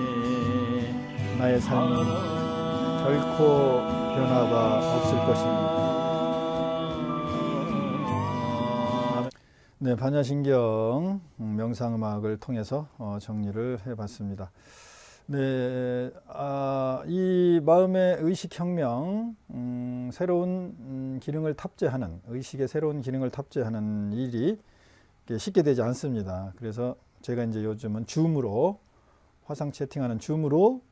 나의 삶은 결코 변화가 없을 것입니다. 네, 반야신경 명상음악을 통해서 정리를 해봤습니다. 네, 이 마음의 의식혁명, 새로운 기능을 탑재하는, 의식의 새로운 기능을 탑재하는 일이 쉽게 되지 않습니다. 그래서 제가 이제 요즘은 줌으로, 화상 채팅하는 줌으로,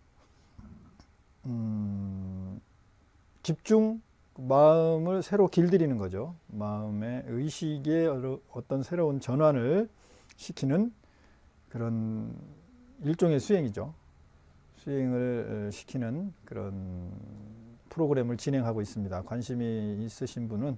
집중, 마음을 새로 길들이는 거죠. 마음의 의식의 어떤 새로운 전환을 시키는 그런 일종의 수행이죠. 수행을 시키는 그런 프로그램을 진행하고 있습니다. 관심이 있으신 분은